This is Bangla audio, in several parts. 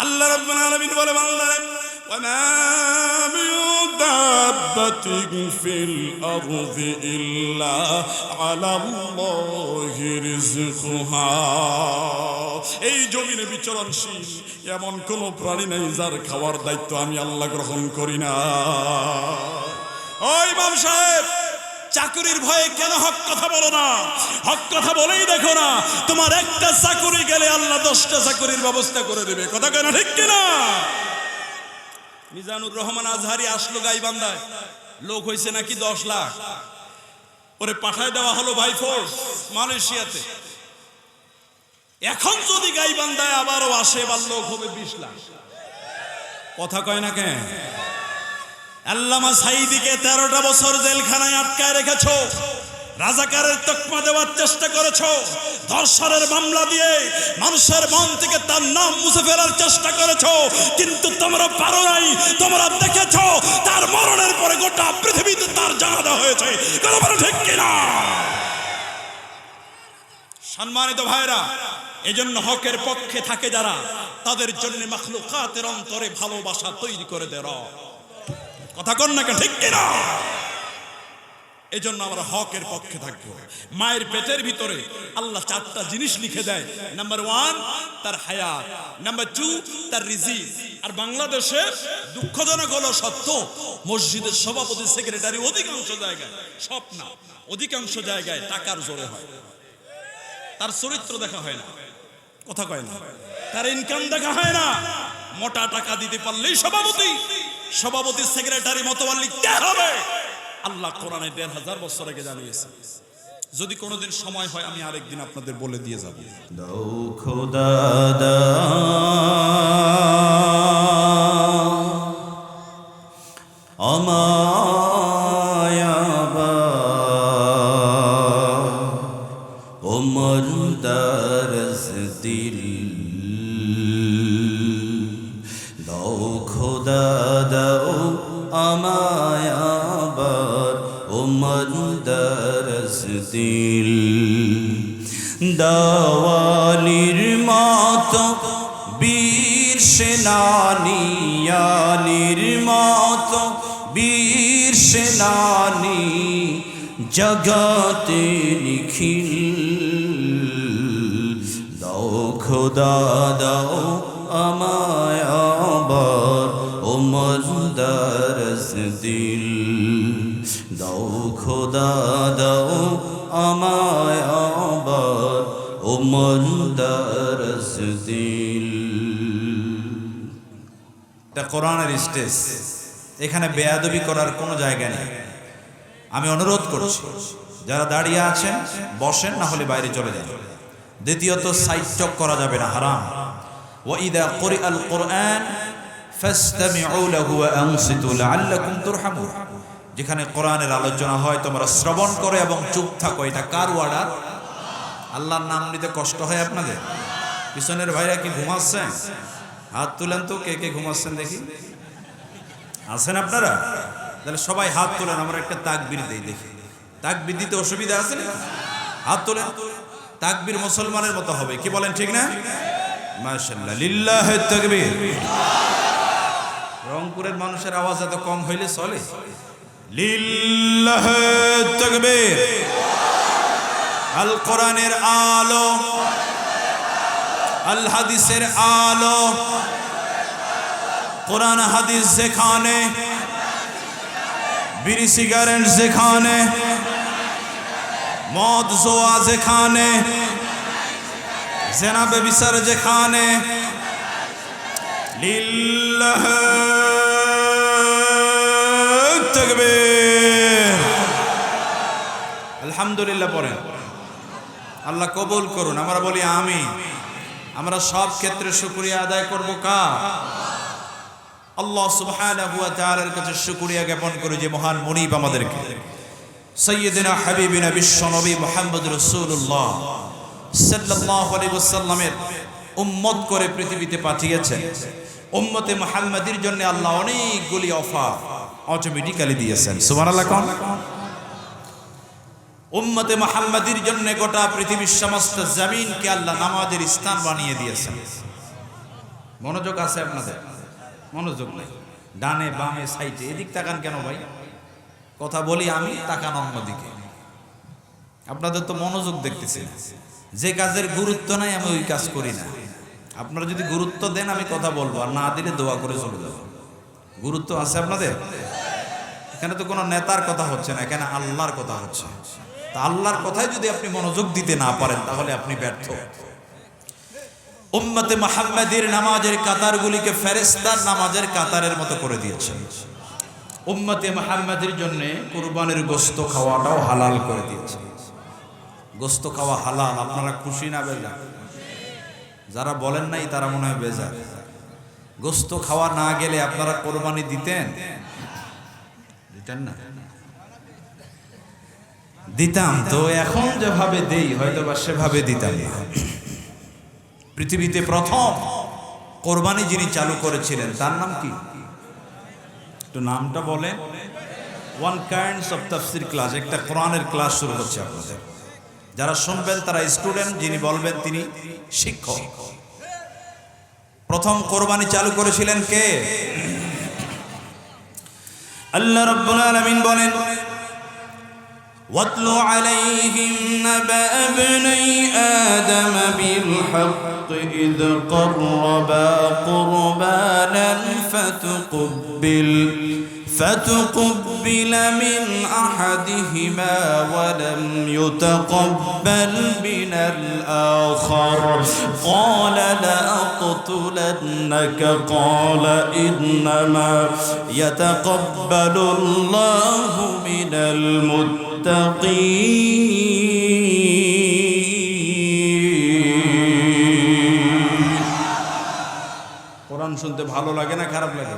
আল্লাহ রাব্বুল আলামিন বলে বান্দারে ওয়ামা মিন দাব্বাতিন ফিল আরদি ইল্লা আলাল্লাহি রিজকুহা। এই জমিনে বিচরণশীল এমন কোন প্রাণী নাই যার খাওয়ার দায়িত্ব আমি আল্লাহ গ্রহণ করি না। ওই ইমাম সাহেব, চাকরির ভয়ে কেন হক কথা বলো না? হক কথা বলেই দেখো না, তোমার একটা চাকরি গেলে আল্লাহ 10টা চাকরির ব্যবস্থা করে দেবে। কথা কেন ঠিক কিনা? মিজানুর রহমান আজহারি আসলো গাইবান্ধায়, লোক হয়েছে নাকি 10 লাখ, ওরে পাঠায় দেওয়া হলো বাই ফোর্স মালয়েশিয়াতে। এখন যদি গাইবান্ধায় আবারও আসে, এবার লোক হবে 20 লাখ। কথা কয় না কেন? আল্লামা সাঈদীকে 13টা বছর জেলখানায় আটকায় রেখেছো, রাজাকারের তকমা দেওয়ার চেষ্টা করেছো, ধর্ষণের মামলা দিয়ে মানুষের মন থেকে তার নাম মুছে ফেলার চেষ্টা করেছো, কিন্তু তোমরা পারো নাই। তোমরা দেখেছো তার মরণের পরে গোটা পৃথিবীতে তার জানাজা হয়েছে। কথা বলো ঠিক কিনা? সম্মানিত ভাইরা, এজন্য হকের পক্ষে থাকে যারা, তাদের জন্য মাখলুকাতের অন্তরে ভালোবাসা তৈরি করে দেয়। কথা কন না কেন ঠিক কিনা? এজন্য আমরা হকের পক্ষে থাকবো। মায়ের পেটের ভিতরে আল্লাহ 4টা জিনিস লিখে দেয়। নাম্বার 1 তার হায়াত, নাম্বার 2 তার রিজিক। আর বাংলাদেশে দুঃখজনক হলো সত্য, মসজিদের সভাপতি সেক্রেটারি অধিকাংশ জায়গায়, সব না অধিকাংশ জায়গায় টাকার জোরে হয়, তার চরিত্র দেখা হয় না। কথা কয় না? তার ইনকাম দেখা হয় না। মোটা টাকা দিতে পারলেই সভাপতি, সভাপতি সেক্রেটারি মতবাদ লিখতে হবে। আল্লাহ কোরআনে 1500 বছর আগে জানিয়েছে। যদি কোনোদিন সময় হয় আমি আরেকদিন আপনাদের বলে দিয়ে যাব। দাও খোদা দাও আমায় ওমর দরজ দিল। দাও খোদা দাও আমায় ওমর দরজ দিল। দাওয়ালির মতো বীর সেনানী, আলীর মতো বীর সেনানী জগতে নিখিল। দাও খোদা দাও আমায় আবার ওমর দরজ দিল। দাও খোদা দাও আমায় আবার ওমর দরজ দিল। এটা কোরআনের স্টেজ, এখানে বেয়াদবি করার কোনো জায়গা নেই। আমি অনুরোধ করছি যারা দাঁড়িয়ে আছেন বসেন, না হলে বাইরে চলে যান। দ্বিতীয়ত সাইড টক করা যাবে না, হারাম। ওয়া ইযা কুরিআল কুরআন ফাসতামিউ লাহু ওয়া আনসিতু লাআল্লাকুম তুরহামুন। যেখানে কোরআনের আলোচনা হয় তোমরা শ্রবণ করো এবং চুপ থাকো। এটা কার অর্ডার? আল্লাহর নাম নিতে কষ্ট হয় আপনাদের? পিছনের ভাইরা কি ঘুমাচ্ছেন? হাত তুলেন তো, কে কে ঘুমাচ্ছেন দেখি। আছেন আপনারা? তাহলে সবাই হাত তোলেন, আমরা একটা তাকবীর দেই দেখি। তাকবীর দিতে অসুবিধা আছে না? হাত তোলেন। তাকবীর মুসলমানের মতো হবে, কি বলেন ঠিক না? মাশাআল্লাহ, লিল্লাহি তাকবীর। রংপুরের মানুষের আওয়াজ এত কম হইলে চলে? লিল্লাহি তাকবীর। আল কোরআনের আলো, আল হাদিসের আলো, কোরআন হাদিস যেখানে, বিড়ি সিগারেট যেখানে, মদ জোয়া যেখানে, জেনা ব্যভিচার যেখানে, লিল্লাহি তাকবীর। আলহামদুলিল্লাহ পড়েন, আল্লাহ কবুল করুন। আমরা বলি আমিন। আমরা সব ক্ষেত্রে শুকরিয়া আদায় করব কার? আল্লাহ সুবহানাহু ওয়া তাআলার কাছে শুকরিয়া জ্ঞাপন করি যে মহান মুনিব আমাদেরকে সাইয়্যিদিনা হাবিবিনা বিশ্বনবী মুহাম্মদ রাসূলুল্লাহ সাল্লাল্লাহু আলাইহি ওয়াসাল্লামের উম্মত করে পৃথিবীতে পাঠিয়েছেন। উম্মতে মুহাম্মাদির জন্য আল্লাহ অনেকগুলি অফার অটোমেটিক্যালি দিয়েছেন। সুবহানাল্লাহ কোন? উম্মতে মুহাম্মাদির জন্য গোটা পৃথিবীর সমস্ত জমিনকে আল্লাহ নামাজের স্থান বানিয়ে দিয়েছেন। মনোযোগ আছে আপনাদের? মনোযোগ নেই, ডানে বামে সাইডে এদিক তাকান কেন ভাই? কথা বলি আমি, তাকান অন্যদিকে। আপনাদের তো মনোযোগ দেখতেছি না। যে কাজের গুরুত্ব নাই আমি ওই কাজ করি না। আপনারা যদি গুরুত্ব দেন আমি কথা বলবো, আর না দিলে দোয়া করে চলে যাবো। গুরুত্ব আছে আপনাদের? এখানে তো কোনো নেতার কথা হচ্ছে না, এখানে আল্লাহর কথা হচ্ছে। তা আল্লাহর কথায় যদি আপনি মনোযোগ দিতে না পারেন তাহলে আপনি ব্যর্থ। উম্মতে মুহাম্মাদীর নামাজের কাতারগুলিকে ফেরেশতার নামাজের কাতারের মতো করে দিয়েছেন। উম্মতে মুহাম্মাদীর জন্য কুরবানির গোশত খাওয়াটাও হালাল করে দিয়েছে। গোশত খাওয়া হালাল, আপনারা খুশি না বেজার? যারা বলেন নাই তারা মনে হয় বেজার। গোশত খাওয়া না গেলে আপনারা কোরবানি দিতেন? দিতেন না? দিতাম তো, এখন যেভাবে দেই হয়তো বা সেভাবে দিতাম না। পৃথিবীতে প্রথম কোরবানি যিনি চালু করেছিলেন তার নাম কি? একটু নামটা বলেন। One kinds of Tafsir class, একটা কোরআনের ক্লাস শুরু হচ্ছে আপনাদের। যারা শুনবেন তারা স্টুডেন্ট, যিনি বলবেন তিনি শিক্ষক। প্রথম কোরবানি চালু করেছিলেন কে? আল্লাহ রাব্বুল আলামিন বলেন, ওয়াতলু আলাইহিম নাবা ইবনাই আদম বিল হক ইয قربا قربانا فتقبل من أحدهما ولم يتقبل من الآخر قال لأقتلنك قال إنما يتقبل الله من المتقين। কোরআন শুনতে ভালো লাগে না খারাপ লাগে?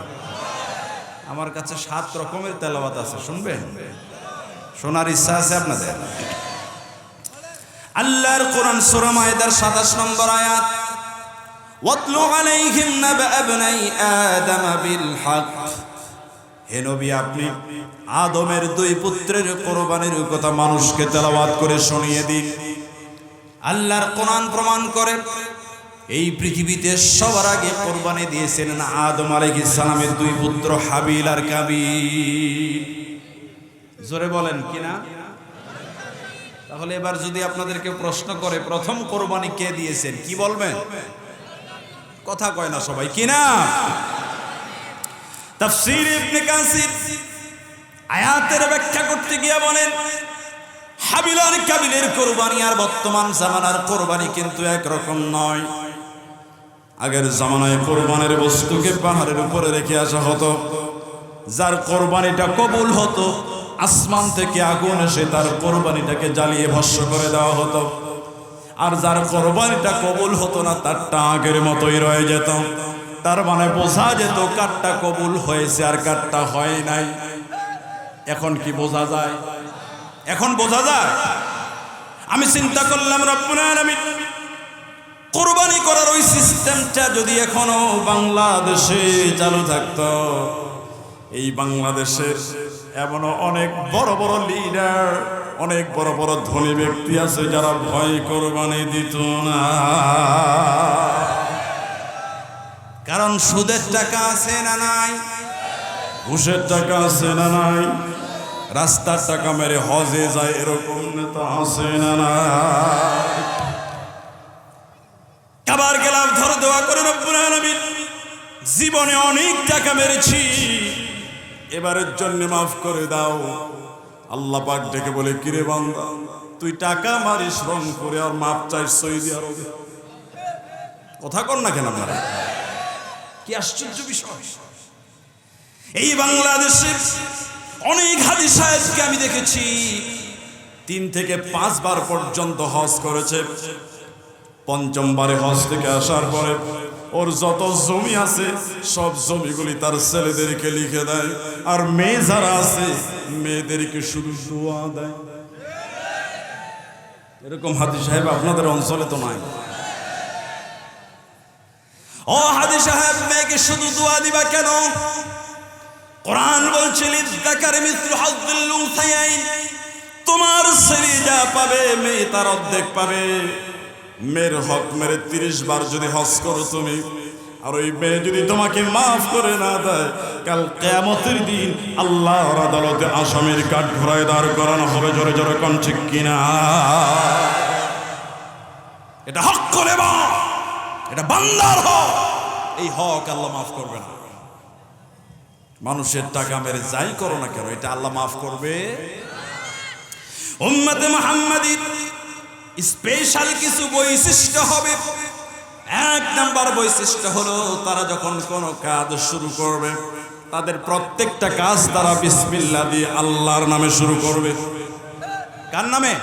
আমার কাছে 7 রকমের তেলাওয়াত আছে, শুনবেন? শোনার ইচ্ছা আছে আপনাদের? আল্লাহর কোরআন সূরা মায়েদার 27 নম্বর আয়াত, ওয়াতলু আলাইহিম নাবা ইবনাই আদম বিল হক। হে নবী, আপনি আদমের 2 পুত্রের কোরবানির কথা মানুষকে তেলাওয়াত করে শুনিয়ে দিন। আল্লাহর কোরআন প্রমাণ করে এই পৃথিবীতে সবার আগে কোরবানি দিয়েছিলেন আদম আলাইহিস সালামের 2 পুত্র হাবিল আর কাবিল। জোরে বলেন কিনা? তাহলে এবার যদি আপনাদেরকে প্রশ্ন করে প্রথম কোরবানি কে দিয়েছেন, কি বলবেন? কথা কয় না সবাই, কিনা? তাফসীর ইবনে কাসির আয়াতের ব্যাখ্যা করতে গিয়ে বলেন, হাবিল আর কাবিলের কোরবানি আর বর্তমান জামানার কোরবানি কিন্তু একরকম নয়। আগের জামানায় কোরবানির বস্তুকে পাহাড়ের উপরে রেখে আসা হতো, যার কোরবানিটা কবুল হতো আসমান থেকে আগুন এসে তার কোরবানিটাকে জ্বালিয়ে ভস্ম করে দেওয়া হতো। আর যার কোরবানিটা কবুল হতো না তারটা আগের মতোই রয়ে যেত। তার মানে বোঝা যেত কারটা কবুল হয়েছে আর কারটা হয় নাই। এখন কি বোঝা যায়? এখন বোঝা যায়? আমি চিন্তা করলাম, রব্বুল আলামিন কোরবানি করার ওই সিস্টেমটা যদি এখনো বাংলাদেশে চালু থাকতো, এই বাংলাদেশের এমনও অনেক বড় বড় লিডার, অনেক বড় বড় ধনী ব্যক্তি আছে যারা ভয় কোরবানি দিত না। কারণ সুদের টাকা আছে না নাই? ঘুষের টাকা আছে না নাই? রাস্তার টাকা মেরে হজে যায় এরকম নেতা আছে না নাই? আবার গেলাম, ধরে দোয়া করে, রব্বুল আলামিন জীবনে অনেক টাকা মেরেছি, এবারের জন্য মাফ করে দাও। আল্লাহ পাক ডেকে বলে, কিরে বান্দা, তুই টাকা মারিস রং করে আর মাপ চাইস সৌদি আরবে? কথা কর না কেন আপনারা? কি আশ্চর্য বিষয়! এই বাংলাদেশের অনেক হাজী সাহেবকে আমি দেখেছি 3 থেকে 5 বার পর্যন্ত হজ করেছে। 5ম বারে হজ থেকে আসার পরে ওর যত জমি আছে সব জমিগুলি তার ছেলেদেরকে লিখে দেয়, আর মেয়ে যারা আছে মেয়েদেরকে শুধু দোয়া দেয়। এরকম হাজী সাহেব আপনাদের অঞ্চলে তো নাই। ও হাজী সাহেব, মেয়েকে শুধু দোয়া দিবা কেন? কোরআন বলছে, লিযাকারি মিসলু হাজ্জিল উনসায়াইন, তোমার ছেলে যা পাবে মেয়ে তার অর্ধেক পাবে। মেয়ের হক মেরে 30 বার যদি হজ করো তুমি, আর ওই মেয়ে যদি তোমাকে মাফ করে না দেয়, কাল কিয়ামতের দিন আল্লাহর আদালতে আসামির কাঠ ঘোড়ায় দাঁড় করানো হবে। জোরে জোরে কোন ঠিক কিনা? এটা হক করে বা এটা বান্দার হক, এই হক আল্লাহ মাফ করবে না। মানুষের টাকা মেরে যাই করো না কেন, এটা আল্লাহ মাফ করবে। উম্মতে মুহাম্মাদীর স্পেশাল কিছু বৈশিষ্ট্য হবে। এক নাম্বার বৈশিষ্ট্য হলো তারা যখন কোনো কাজ শুরু করবে, তাদের প্রত্যেকটা কাজ তারা বিসমিল্লাহ দিয়ে আল্লাহর নামে শুরু করবে। কার নামে?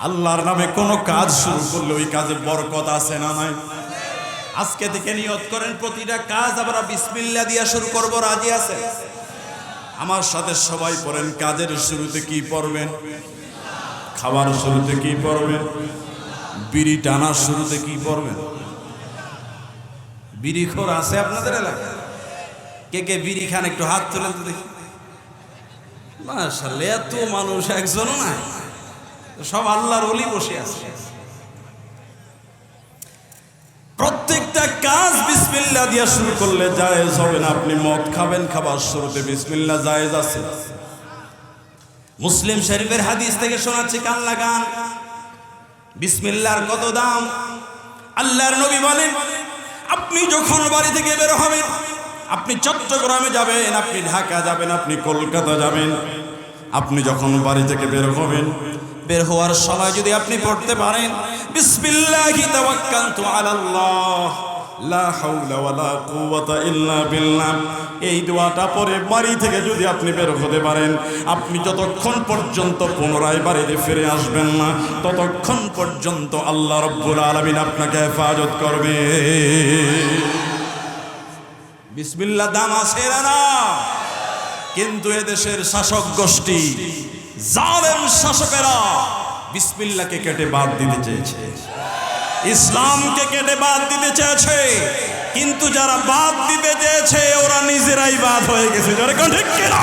আল্লাহর নামে কোনো কাজ শুরু করলে ওই কাজে বরকত আছে না নাই? আজকে থেকে নিয়ত করেন প্রতিটা কাজ আমরা বিসমিল্লাহ দিয়ে শুরু করব। রাজি আছে? আমার সাথে সবাই পড়েন। কাজের শুরুতে কি পড়বেন? খাবার শুরুতে কি পড়বেন? বিড়ি টানার শুরুতে কি পড়বেন? বিড়িখোর আছে আপনাদের এলাকায়? কে কে বিড়ি খান একটু হাত তুলেন তো দেখি। মাশাআল্লাহ, এত মানুষ একজনও নাই, সব আল্লাহর ওলি বসে আছে। প্রত্যেকটা কাজ বিসমিল্লাহ দিয়ে শুরু করলে জায়েজ হবে না। আপনি মদ খাবেন, খাবার শুরুতে বিসমিল্লাহ জায়েজ আছে। মুসলিম শরীফের হাদিস থেকে শোনাচ্ছি, কান লাগান। বিসমিল্লাহর কত দাম! আল্লাহর নবী বলেন, আপনি যখন বাড়ি থেকে বের হবেন, আপনি চট্টগ্রামে যাবেন, আপনি ঢাকা যাবেন, আপনি কলকাতা যাবেন, আপনি যখন বাড়ি থেকে বের হবেন, বের হওয়ার সময় যদি আপনি পড়তে পারেন বিসমিল্লাহি তাওয়াক্কালতু আলাল্লাহ লা হাওলা ওয়ালা কুওয়াতা ইল্লা বিল্লাহ, এই দোয়াটা পরে বাড়ি থেকে যদি আপনি বের হতে পারেন, আপনি যতক্ষণ পর্যন্ত পুনরায় বাড়িতে ফিরে আসবেন না, ততক্ষণ পর্যন্ত আল্লাহ রাব্বুল আলামিন আপনাকে হেফাজত করবে। বিসমিল্লাহ দাম আছে না? কিন্তু এদেশের শাসক গোষ্ঠী, জালেম শাসকেরা বিসমিল্লাহকে কেটে বাদ দিতে চেয়েছে, ইসলামকে কেটে বাদ দিতে চেয়েছে। কিন্তু যারা বাদ দিতে চেয়েছে ওরা নিজেরাই বাদ হয়ে গেছে। ঠিক কিনা?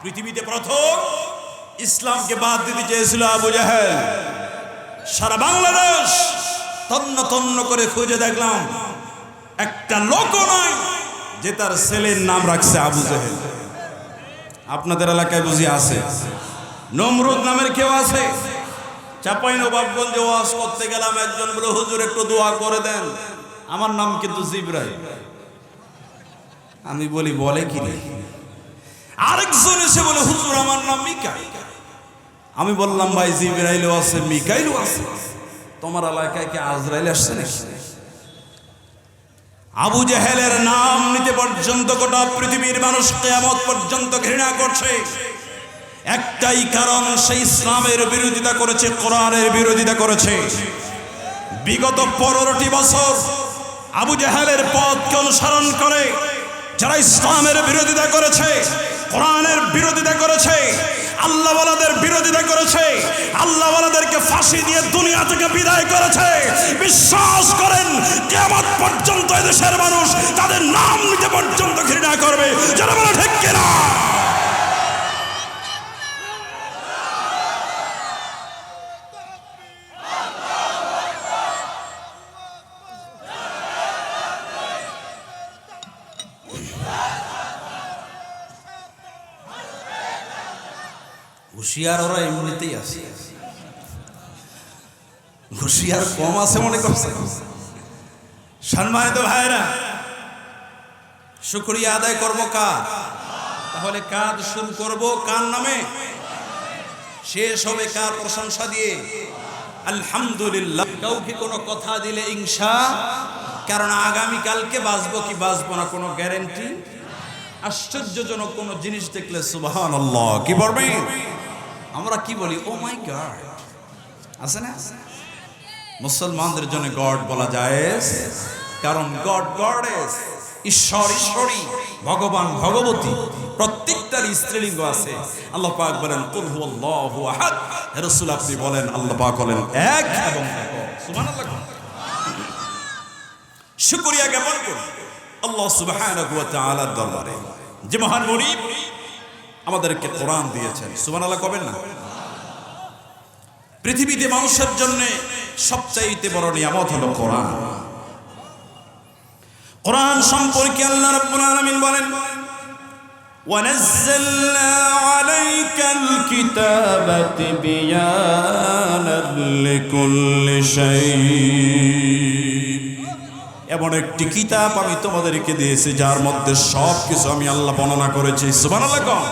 পৃথিবীতে প্রথম ইসলামকে বাদ দিতে চেয়েছিল আবু জাহেল। সারা বাংলাদেশ তন্ন তন্ন করে খুঁজে দেখলাম, একটা লোকও নয় যে তার ছেলের নাম রাখছে আবু জাহেল। আপনাদের এলাকায় বুঝি আছে? নমরুদ নামের কেউ আছে? চাঁপাইনবাবগঞ্জে ওয়াজ করতে গেলাম, একজন বলে, হুজুর একটু দোয়া করে দেন, আমার নাম কিন্তু জিবরাইল। আমি বলি, বলে কি রে? আরেকজন এসে বলে, হুজুর আমার নাম মিকাইল। আমি বললাম, ভাই জিবরাইলও আছে, মিকাইলও আছে, তোমার এলাকায় কি আজরাইল আসছে নাকি? আবু জাহেলের নাম নিতে পর্যন্ত গোটা পৃথিবীর মানুষ কিয়ামত পর্যন্ত ঘৃণা করছে। একটাই কারণ, সে ইসলামের বিরোধিতা করেছে, কোরআনের বিরোধিতা করেছে। বিগত 15টি বছর আবু জাহেলের পথকে অনুসরণ করে যারা ইসলামের বিরোধিতা করেছে, কোরআনের বিরোধিতা করেছে, আল্লাহ ওয়ালাদের বিরোধিতা করেছে, আল্লাহ ওয়ালাদেরকে ফাঁসি দিয়ে দুনিয়া থেকে বিদায় করেছে, বিশ্বাস করেন কিয়ামত পর্যন্ত এদেশের মানুষ তাদের নাম নিতে পর্যন্ত ঘৃণা করবে। যারা বলে ঠিক কিনা? হুশিয়ার ওরা এমনিতেই আছে, হুশিয়ার কম আছে মনে করছে। সম্মানিত ভাইরা, শুকরিয়া আদায় করবো কার? তাহলে কাজ শুরু করবো কার নামে? শেষ হবে কার প্রশংসা দিয়ে? আলহামদুলিল্লাহ। কাউকে কোনো কথা দিলে ইনশা, কারণ আগামীকালকে বাঁচবো কি বাঁচবো না কোনো গ্যারেন্টি। আশ্চর্যজনক কোনো জিনিস দেখলে সুবহানাল্লাহ কি বলবেন? আমরা কি বলি? ও মাই গড আছে না? মুসলমানদের জন্য গড বলা জায়েজ, কারণ গড গডেস, ঈশ্বর ঈশ্বরী, ভগবান ভগবতী, প্রত্যেকটার স্ত্রীলিঙ্গ আছে। আল্লাহ পাক বলেন কুল হুয়াল্লাহু আহাদ, রাসূল আপনি বলেন আল্লাহ পাক বলেন এক এবং একক। সুবহানাল্লাহ। শুকরিয়া জ্ঞাপন করুন আল্লাহ সুবহানাহু ওয়া তাআলার দরবারে, যে মহান মুনিব আমাদেরকে কোরআন দিয়েছেন। সুবহানাল্লাহ কবেন না? পৃথিবীতে মানুষের জন্য সবচাইতে বড় নিয়ামত হলো কোরআন। কোরআন সম্পর্কে আল্লাহ রাব্বুল আলামিন বলেন وَنَزَّلْنَا عَلَيْكَ الْكِتَابَ تِبْيَانًا لِكُلِّ شَيْءٍ এমন একটি কিতাব আমি তোমাদেরকে দিয়েছি যার মধ্যে সব কিছু আমি আল্লাহ বর্ণনা করেছি। সুবহানাল্লাহ। কোন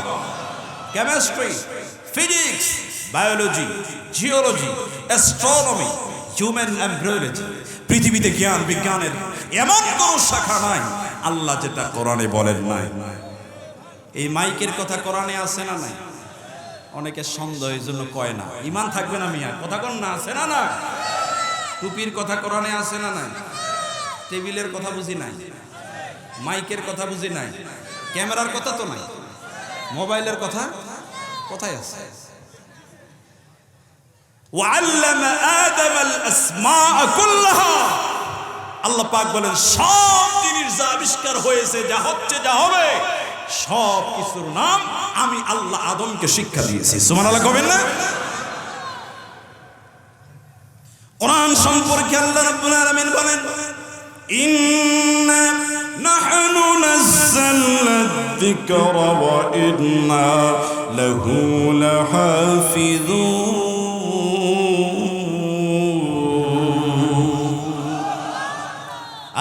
chemistry, physics, biology, geology, astronomy, human embryology, পৃথিবীতে জ্ঞান বিজ্ঞানের এমন কোন শাখা নাই আল্লাহ যেটা কোরআনে বলেন নাই। এই মাইকের কথা কোরআনে আছে না নাই? অনেকে সন্দেহ এই জন্য কয় না, ঈমান থাকবে না মিয়া, কথা কোন না আছে না না? টুপির কথা কোরআনে আছে না নাই? টেবিলের কথা বুঝি নাই, মাইকের কথা বুঝি নাই, ক্যামেরার কথা তো নাই, মোবাইলের কথা কোথায় আছে? ওয়াল্লামা আদামাল আসমাআ কুল্লাহা, আল্লাহ পাক বলেন সব জিনিস যা আবিষ্কার হয়েছে, যা হচ্ছে, যা হবে, সব কিছুর নাম আমি আল্লাহ আদমকে শিক্ষা দিয়েছি। সুবহানাল্লাহ কবেন না? কোরআন সম্পর্কে আল্লাহ রাব্বুল আলামিন বলেন ইন্না নাহনু নাযালনা যিকরা ওয়া ইন্না লাহু লাহাফিযুন।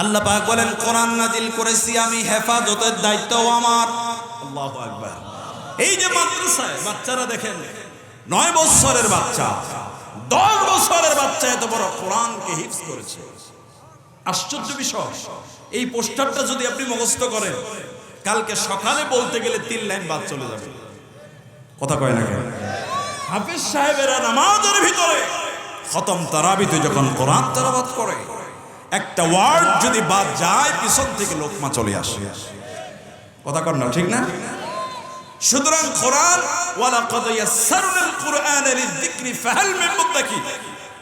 আল্লাহ পাক বলেন কোরআন নাজিল করেছি আমি, হেফাজতের দায়িত্ব আমার। আল্লাহু আকবার। এই যে মাদ্রাসায় বাচ্চারা দেখেন, 9 বছরের বাচ্চা, 10 বছরের বাচ্চা এত বড় কোরআনকে হিফজ করেছে। আশ্চর্য বিষয়, এই পোস্টারটা যদি আপনি মুখস্থ করেন, কালকে সকালে বলতে গেলে 3 লাইন বাদ চলে যাবে। কথা কয় না কেন? হাফেজ সাহেবেরা নামাজের ভিতরে খতম তারাবিতে যখন কোরআন তেলাওয়াত করে, একটা ওয়ার্ড যদি বাদ যায় পিছন থেকে লোকমা চলে আসে। কথা কর না, ঠিক না? সুতরাং কোরআন ওয়ালাকাদ ইয়াসসারনাল কুরআনা লিযিকরি ফাহাল মিন মুদ্দাকির,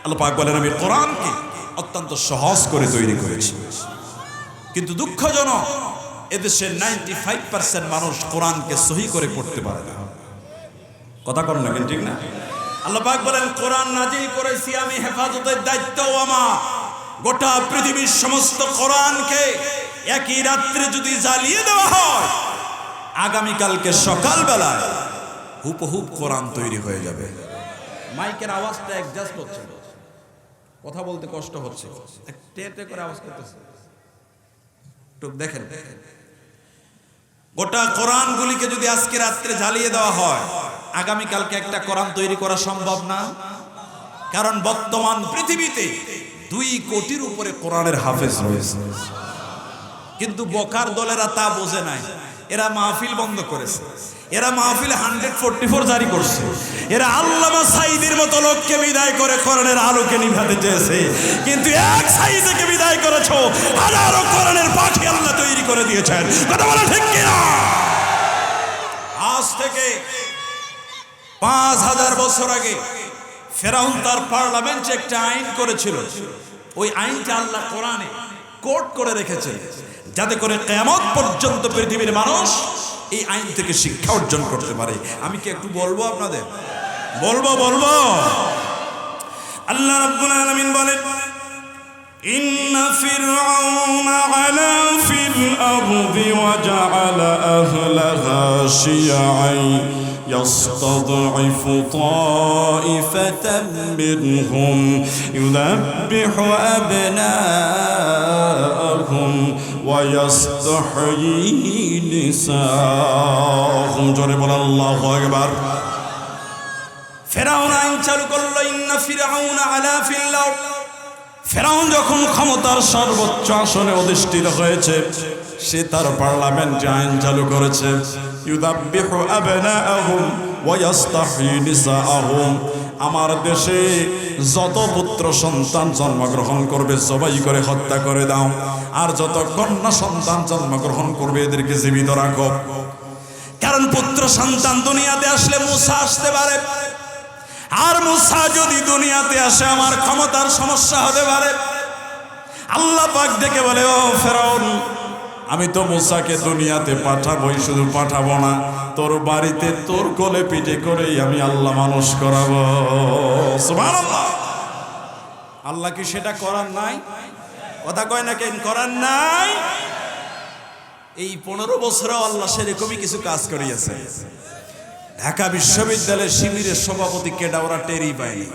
আল্লাহ পাক বলেন আমি কোরআনকে অত্যন্ত সহজ করে তৈরি করেছি। কিন্তু দুঃখজনক এদেশের 95% মানুষ কোরআনকে সহি করে পড়তে পারে না। কথা কর না, ঠিক না? আল্লাহ পাক বলেন কোরআন নাজিল করেছি আমি, হেফাজতের দায়িত্ব আমার। গোটা পৃথিবীর সমস্ত কোরআনকে একই রাত্রে যদি জ্বালিয়ে দেওয়া হয়, আগামীকালকে সকালবেলায় হুবহু কোরআন তৈরি হয়ে যাবে। মাইকের আওয়াজটা অ্যাডজাস্ট হচ্ছে, কথা বলতে কষ্ট হচ্ছে, টেটে করে আওয়াজ করতেছে। তো দেখেন, গোটা কোরআনগুলিকে যদি আজকে রাত্রে জ্বালিয়ে দেওয়া হয়, আগামীকালকে একটা কোরআন তৈরি করা সম্ভব না। কারণ বর্তমান পৃথিবীতে 2 কোটির উপরে কোরআনের হাফেজ রয়েছে। কিন্তু বকার দলেরা তা বোঝে নাই। এরা মাহফিল বন্ধ করেছে, এরা মাহফিলে 144 জারি করছে, এরা আল্লামা সাঈদীর মতো লোককে বিদায় করে কোরআনের আলোকে নিভাতে চেয়েছে। কিন্তু এক সাঈদীকে বিদায় করেছো, হাজারো কোরআনের পাখি আল্লাহ তৈরি করে দিয়েছেন। কথা বলে ঠিক কিনা? আজ থেকে 5000 বছর আগে ফেরাউন তার পার্লামেন্টে একটা আইন করেছিল। ওই আইনটা আল্লাহ কোরআনে কোট করে রেখেছে, যাতে করে কিয়ামত পর্যন্ত পৃথিবীর মানুষ এই আইন থেকে শিক্ষা অর্জন করতে পারে। আমি কি একটু বলবো আপনাদের? বলবো। আল্লাহ রাব্বুল আলামিন বলেন ইন্না ফিরআউনা আলা ফিল আরদি ওয়া জাআলা আহলাহা শিয়াআন يستضعف طائفة منهم يذبح أبناءهم ويستحيي نساءهم جرب الله أكبر ফেরাউন আইন চালু করলো ইন্না ফিরআউনা আলা ফিল আরদ ফেরাউন যখন ক্ষমতার সর্বোচ্চ আসনে অধিষ্ঠিত হয়েছে, সে তার পার্লামেন্টে আইন চালু করেছে ইউযাব্বিহু আবনাআহুম ওয়া ইয়াস্তাহয়ী নিসাআহুম। আমার দেশে যত পুত্র সন্তান জন্মগ্রহণ করবে জবাই করে হত্যা করে দাও, আর যত কন্যা সন্তান জন্মগ্রহণ করবে এদেরকে জীবিত রাখো। কারণ পুত্র সন্তান দুনিয়াতে আসলে মুসা আসতে পারে, আর মুসা যদি দুনিয়াতে আসে আমার ক্ষমতার সমস্যা হতে পারে। আল্লাহ পাক ডেকে বলে ও ফেরাউন, আমি তো মুসাকে দুনিয়াতে পাঠাবোই, শুধু পাঠাবো না, তোর বাড়িতে তোর কোলে পিঠে করেই আমি আল্লাহ মানুষ করাবো। সুবহানাল্লাহ। আল্লাহ কি সেটা করার নাই? কথা কয় না কেন? করার নাই। এই 15 বছরেও আল্লাহ সেরকমই কিছু কাজ করিয়েছে। ঢাকা বিশ্ববিদ্যালয়ের শিবিরের সভাপতি কেডা ওরা টেরই পায়নি।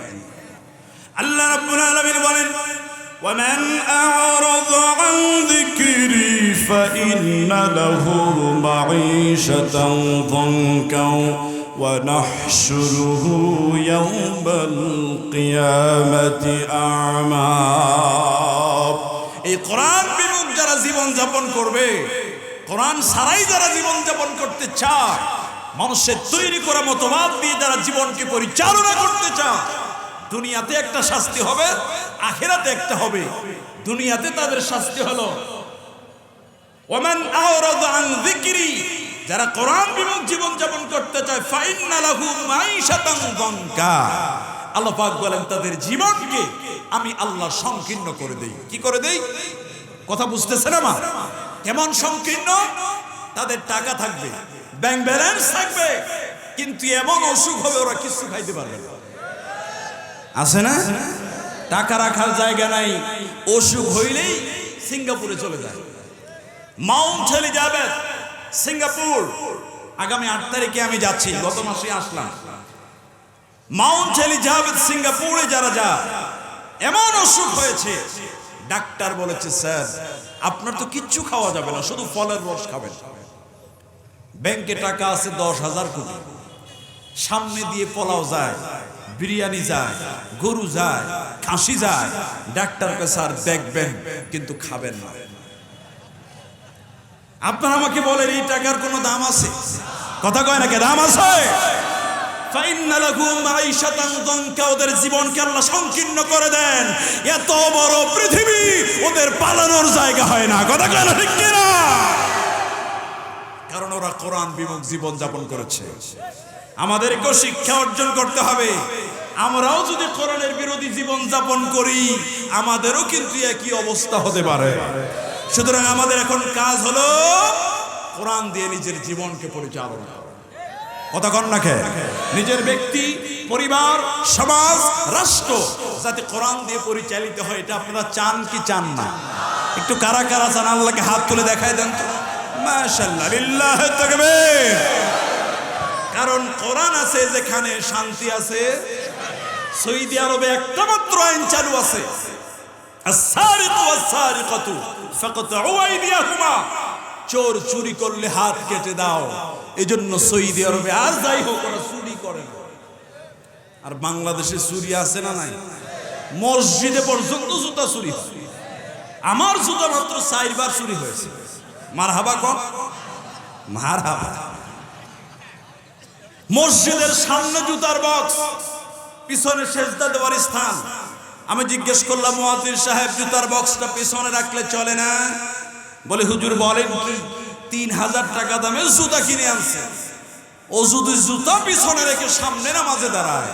আল্লাহ রাব্বুল আলামিন বলেন, ومن أعرض عن ذكري فإن له معيشة ضنكا ونحشره يوم القيامة أعمى। এই কোরআন বিমুখ যারা জীবন যাপন করবে, কোরআন ছাড়াই যারা জীবন যাপন করতে চায়, মানুষের তৈরি করা মতবাদ দিয়ে যারা জীবনকে পরিচালনা করতে চায়, দুনিয়াতে একটা শাস্তি হবে, আখিরাতে একটা হবে। দুনিয়াতে তাদের শাস্তি হলো ওমান আওরাদা আন যিকরি, যারা কোরআন বিমুখ জীবন যাপন করতে চায়, ফাইন্না লাহু মাইশাতান যানকা, আল্লাহ পাক বলেন তাদের জীবনকে আমি আল্লাহ সংকীর্ণ করে দেই। কি করে দেই? কথা বুঝতেছেন আমার? কেমন সংকীর্ণ? তাদের টাকা থাকবে, ব্যাংক ব্যালেন্স থাকবে, কিন্তু এমন অসুখ হবে ওরা কিছু খাইতে পারবে না। আছে না? টাকা রাখার জায়গা নাই, অসুখ হইলেই সিঙ্গাপুরে চলে যায়। মাউন্ট এলিজাবেথ সিঙ্গাপুর, আগামী 8 তারিখে আমি যাচ্ছি, গত মাসে আসলাম। মাউন্ট এলিজাবেথ সিঙ্গাপুরে যারা যায়, এমন অসুখ হয়েছে, ডাক্তার বলেছে স্যার আপনার তো কিচ্ছু খাওয়া যাবে না, শুধু ফলের রস খাবেন। ব্যাংকে টাকা আছে 10,000 কোটি, সামনে দিয়ে পোলাও যায়, বিরিয়ানি যায়, গরু যায়, খাসি যায়, ডাক্তারকে স্যার দেখবেন কিন্তু খাবেন না। আপনারা আমাকে বলেন এই টাকার কোনো দাম আছে? কথা কয় না, কে দাম আছে? ফাইন্না লাহু মাইশাতান যানকা, ওদের জীবনকে আল্লাহ সংকীর্ণ করে দেন। এত বড় পৃথিবী ওদের পালানোর জায়গা হয় না। কথা কয় না, ঠিক কিনা? কারণ ওরা কোরআন বিমুখ জীবন যাপন করেছে। আমাদেরকেও শিক্ষা অর্জন করতে হবে। আমরাও যদি কোরআনের বিরোধী জীবন যাপন করি, আমাদেরও কিন্তু একই অবস্থা হতে পারে। সুতরাং আমাদের এখন কাজ হলো কোরআন দিয়ে নিজের জীবনকে পরিচালনা করা। কথা কন না কে? নিজের ব্যক্তি, পরিবার, সমাজ, রাষ্ট্র যাতে কোরআন দিয়ে পরিচালিত হয়, এটা আপনারা চান কি চান না? একটু কারা কারা চান আল্লাহকে হাত তুলে দেখায় দেন তো। মাশাআল্লাহ, লিল্লাহি তাকবীর। কারণ কোরআন আছে যেখানে শান্তি আছে। সৌদি আরবে একটা মাত্র আইন চালু আছে, আস-সারিকু ওয়াস-সারিকাতু ফাকতাউ আইদিয়াহুমা, চোর চুরি করলে হাত কেটে দাও। এজন্য সৌদি আরবে আর যাই হোক ওরা চুরি করে না। আর বাংলাদেশে চুরি আছে না নাই? মসজিদে পর্যন্ত জুতা চুরি হয়। আমার জুতা মাত্র 4 বার চুরি হয়েছে। মারহাবা কম, মারহাবা। মসজিদের সামনে জুতার বক্স, পিছনে সেজদা দেওয়ার স্থান। আমি জিজ্ঞেস করলাম মুয়াজ্জিন সাহেব জুতার বক্সটা পিছনে রাখলে চলে না? বলে হুজুর বলেন কি, 3000 টাকা দামের জুতা কিনে আনছে, ও যদি জুতা পিছনে রেখে সামনে নামাজে দাঁড়ায়,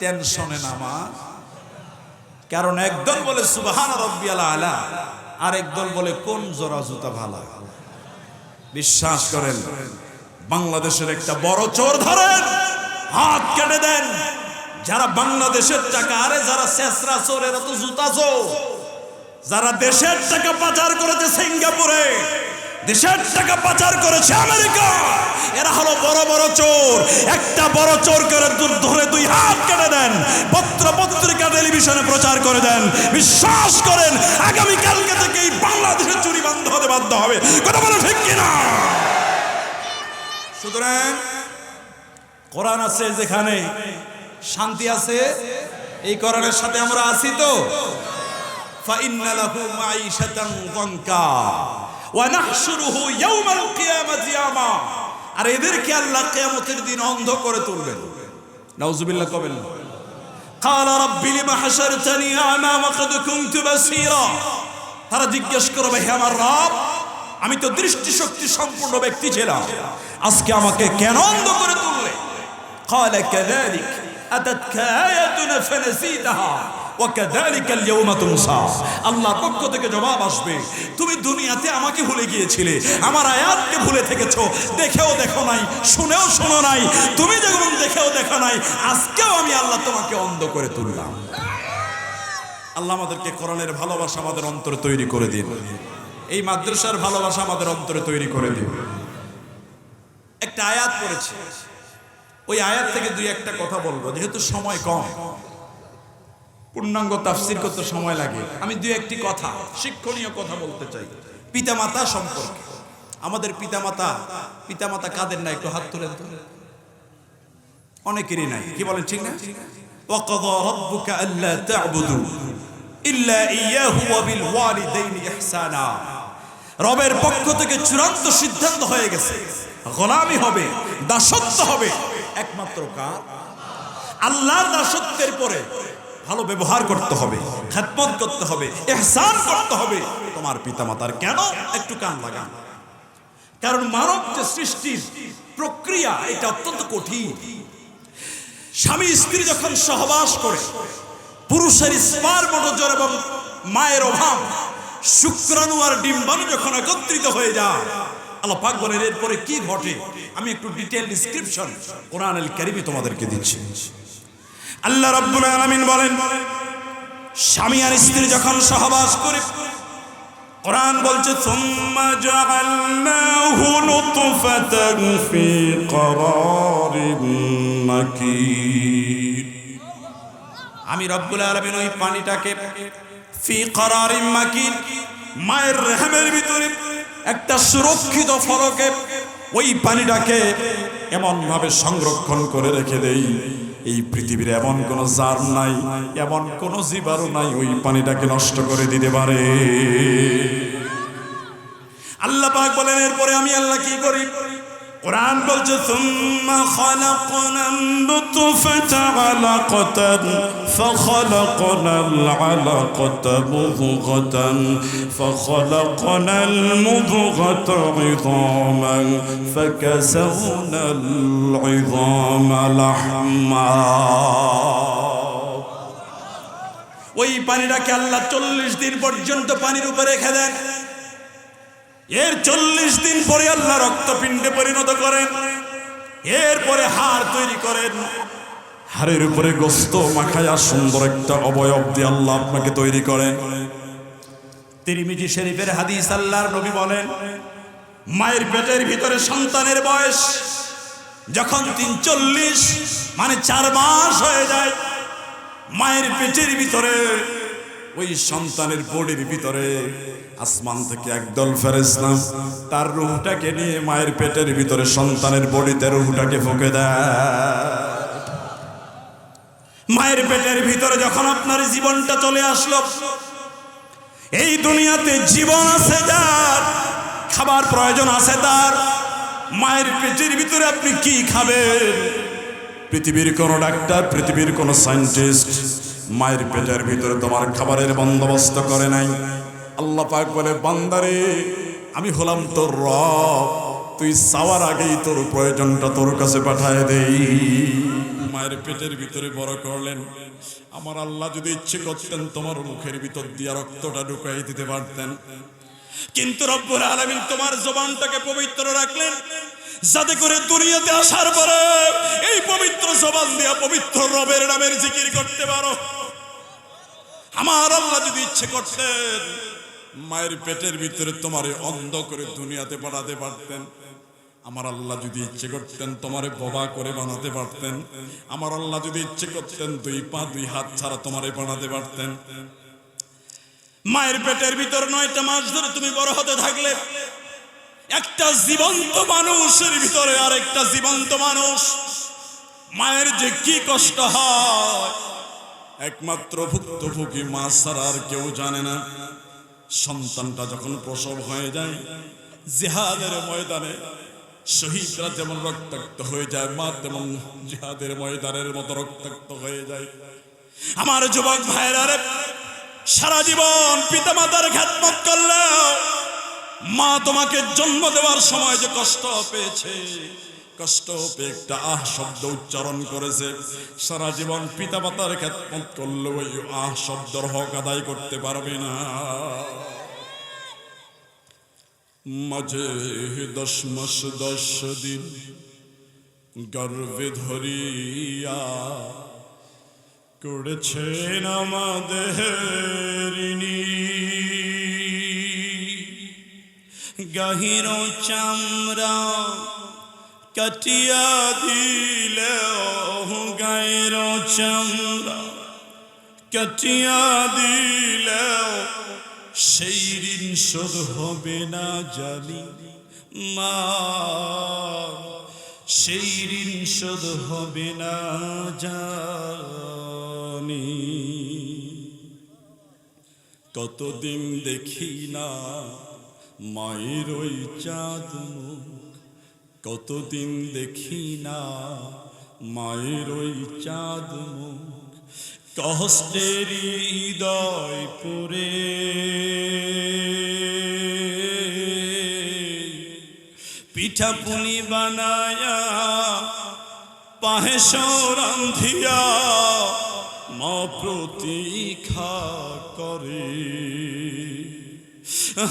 টেনশনে নামাজ। কারণ একদল বলে সুবহান রাব্বিয়াল আলা, আর একদল বলে কোন জোড়া জুতা ভালো। বিশ্বাস করেন, বাংলাদেশের একটা বড় চোর ধরেন, হাত কেটে দেন। যারা বাংলাদেশের টাকা, আরে যারা শেষরা চোর, এরা তো জুতা চোর। যারা দেশের টাকা পাচার করেছে সিঙ্গাপুরে, দেশের টাকা পাচার করেছে আমেরিকা, এরা হলো বড় বড় চোর। একটা বড় চোর করে ধরে 2 হাত কেটে দেন, পত্র পত্রিকা টেলিভিশনে প্রচার করে দেন। বিশ্বাস করেন আগামী কালকে থেকেই বাংলাদেশের চুরি বন্ধ হতে বাধ্য হবে। কথা বলো ঠিক কিনা? সুতরাং কোরআন আছে যেখানে শান্তি আছে, এই কোরআনের সাথে আমরা আছি তো। ফাইন্না লাহু মাইশাতান যানকা ওয়া নাহশুরুহু ইয়াওমাল কিয়ামাতি আমা, আর এদেরকে আল্লাহ কিয়ামতের দিন অন্ধ করে তুলবেন। নাউজুবিল্লাহ কবেন না। ক্বালা রাব্বি লিমা হাশারতানি আমা ওয়া ক্বাদ কুনতু বাসীরা, তারা জিজ্ঞেস করবে হে আমার রব, আমি তো দৃষ্টিশক্তি সম্পূর্ণ ব্যক্তি ছিলাম, আজকে আমাকে কেন অন্ধ করে তুললে? ক্বালা কাযালিক আতাতকা আয়াতুনা ফানাসিতাহা ওয়া কাযালিকাল ইয়াওমা তুনসা। আল্লাহর পক্ষ থেকে জবাব আসবে, তুমি দুনিয়াতে আমাকে ভুলে গিয়েছিলে, আমার আয়াতকে ভুলে থেকেছো, দেখেও দেখো নাই, শুনেও শোনো নাই, তুমি যেমন দেখেও দেখো নাই, আজকেও আমি আল্লাহ তোমাকে অন্ধ করে তুললাম। আল্লাহ আমাদেরকে কোরআনের ভালোবাসা আমাদের অন্তরে তৈরি করে দিন। এই মাদ্রাসার ভালোবাসা আমাদের অন্তরে তৈরি করে দিও। একটা আয়াত পড়েছে, ওই আয়াত থেকে দুই একটা কথা বলবো, যেহেতু সময় কম, পূর্ণাঙ্গ তাফসীর করতে সময় লাগে। আমি দুই একটি কথা, শিক্ষণীয় কথা বলতে চাই পিতামাতা সম্পর্কে। আমাদের পিতামাতা কাদের না, একটু হাত তুলেন তো। অনেকেরই নাই, কি বলেন ঠিক না? ওয়াকাযা রাব্বুকা আল্লা তা'বুদু ইল্লা ইয়্যাহু ওয়া বিল ওয়ালিদাইনি ইহসানা। রবের পক্ষ থেকে চূড়ান্ত সিদ্ধান্ত হয়ে গেছে, গোলামি হবে, দাসত্ব হবে একমাত্র কার? আল্লাহর। দাসত্বের পরে ভালো ব্যবহার করতে হবে, খেদমত করতে হবে, ইহসান করতে হবে তোমার পিতামাতার। কেন? একটু কান লাগান। কারণ মানব যে সৃষ্টির প্রক্রিয়া, এটা অত্যন্ত কঠিন। স্বামী স্ত্রী যখন সহবাস করে, পুরুষের স্পার্মোটোজোর এবং মায়ের অভাব, শুক্রাণু আর ডিম্বাণু যখন একত্রিত হয়ে যায়, আল্লাহ পাক বলেন এরপরে কি ঘটে। আমি একটু ডিটেইল ডেসক্রিপশন কোরআনুল কারীমে তোমাদেরকে দিচ্ছি। আল্লাহ রাব্বুল আলামিন বলেন, স্বামী আর স্ত্রী যখন সহবাস করে, কোরআন বলছে সুম্মা জাআলনাহু নুতফাতান ফি করারিন মাকিন। আমি রব্বুল আলামিন ওই পানিটাকে ফি করারিন মাকিন, মায়ের রহমের ভিতরে একটা সুরক্ষিত ফলকে, ওই পানিটাকে এমন ভাবে সংরক্ষণ করে রেখে দেই, এই পৃথিবীর এমন কোন জার নাই, এমন কোন জীবাণু নাই ওই পানিটাকে নষ্ট করে দিতে পারে। আল্লাহ পাক বলেন এরপরে আমি আল্লাহ কি করি? কোরআন বলছে সুম্মা খালাকনান নুতফাতা আলাকাতান ফাখালাকনাল আলাকাতা মুদগাতান ফাখালাকনাল মুদগাতা ইযামান ফাকাসাওনাল ইযামা লাহমা। ওই পানিটাকে আল্লাহ 40 দিন পর্যন্ত পানির উপরে রেখে দেন। এর 40 দিন পরে আল্লাহ রক্তপিণ্ডে পরিণত করেন। এরপরে হাড় তৈরি করেন, হাড়ের উপরে গোশত মাখায়া সুন্দর একটা অবয়ব দিয়ে আল্লাহ আপনাকে তৈরি করেন। তিরমিজি শরীফের হাদিস, আল্লাহর নবী বলেন, মায়ের পেটের ভিতরে সন্তানের বয়স যখন 43 মানে 4 মাস হয়ে যায়, মায়ের পেটের ভিতরে ওই সন্তানের বডির ভিতরে আসমান থেকে একদল ফেরেশতা তার রূহটাকে নিয়ে মায়ের পেটের ভিতরে সন্তানের বডিতে রূহটাকে ফুঁকে দেয়। মায়ের পেটের ভিতরে যখন আপনার জীবনটা চলে আসলো, এই দুনিয়াতে জীবন আছে যার, খাবার প্রয়োজন আছে তার, মায়ের পেটের ভিতরে আপনি কি খাবেন? পৃথিবীর কোন ডাক্তার, পৃথিবীর কোন সায়েন্টিস্ট মায়ের পেটের ভিতরে তোমার খাবারের বন্দোবস্ত করে নাই। আল্লাহ পাক বলে, বান্দারে আমি হলাম তোর রব, তুই চাওয়ার আগেই তোর প্রয়োজনটা তোর কাছে পাঠায় দেই। মায়ের পেটের ভিতরে বড় করলেন। আমার আল্লাহ যদি ইচ্ছে করতেন তোমার মুখের ভিতর দিয়া রক্তটা ঢুকাই দিতে পারতেন, কিন্তু রব্বুল আলামিন তোমার জবানটাকে পবিত্র রাখলেন, যাতে করে দুনিয়াতে আসার পরে এই পবিত্র জবান দিয়া পবিত্র রবের নামের জিকির করতে পারো। আমার আল্লাহ যদি ইচ্ছে করতেন মায়ের পেটের ভিতরে তোমারে অন্ধ করে দুনিয়াতে পাঠাতে পারতেন। আমার আল্লাহ যদি ইচ্ছে করতেন তোমারে বোবা করে বানাতে পারতেন। আমার আল্লাহ যদি ইচ্ছে করতেন 2 পা 2 হাত ছাড়া তোমারে বানাতে পারতেন। মায়ের পেটের ভিতর 9টা মাস ধরে তুমি বড় হতে থাকলে, একটা জীবন্ত মানুষের ভিতরে আর একটা জীবন্ত মানুষ, মায়ের যে কি কষ্ট হয় একমাত্র ভুক্তভোগী মা ছাড়া আর কেউ জানে না। সন্তানটা যখন প্রসব হয়ে যায়, জিহাদের ময়দানে শহীদরা যেমন রক্তাক্ত হয়ে যায়, মা তেমন জিহাদের ময়দানের মতো রক্তাক্ত হয়ে যায়। আমার যুবক ভাইরা রে, সারা জীবন পিতামাতার খেদমত করলেও মা তোমাকে জন্ম দেওয়ার সময় যে কষ্ট পেয়েছে, কষ্ট পেয়ে একটা আহ শব্দ উচ্চারণ করেছে, সারা জীবন পিতামাতার খেদমত করলেও ওই আহ শব্দের হক আদায় করতে পারবে না। মাঝে 10 মাস 10 দিন গর্ভে ধরিয়া করেছেন আমাদের গহির চামড়া কাটিয়া দিলে গায়ের চামড়া কাটিয়া দিলে সেই ঋণ শোধ হবে না জানি মা, সেই ঋণ শোধ হবে না জানি। কতদিন দেখি না মায়ের ওই চাঁদ মুখ, কতদিন দেখি না মায়ের ওই চাঁদ মুখ, কষ্টের হৃদয় পুরে পিঠা পুলি বানায়া পায়েস রান্ধিয়া মা প্রতীক্ষা করে।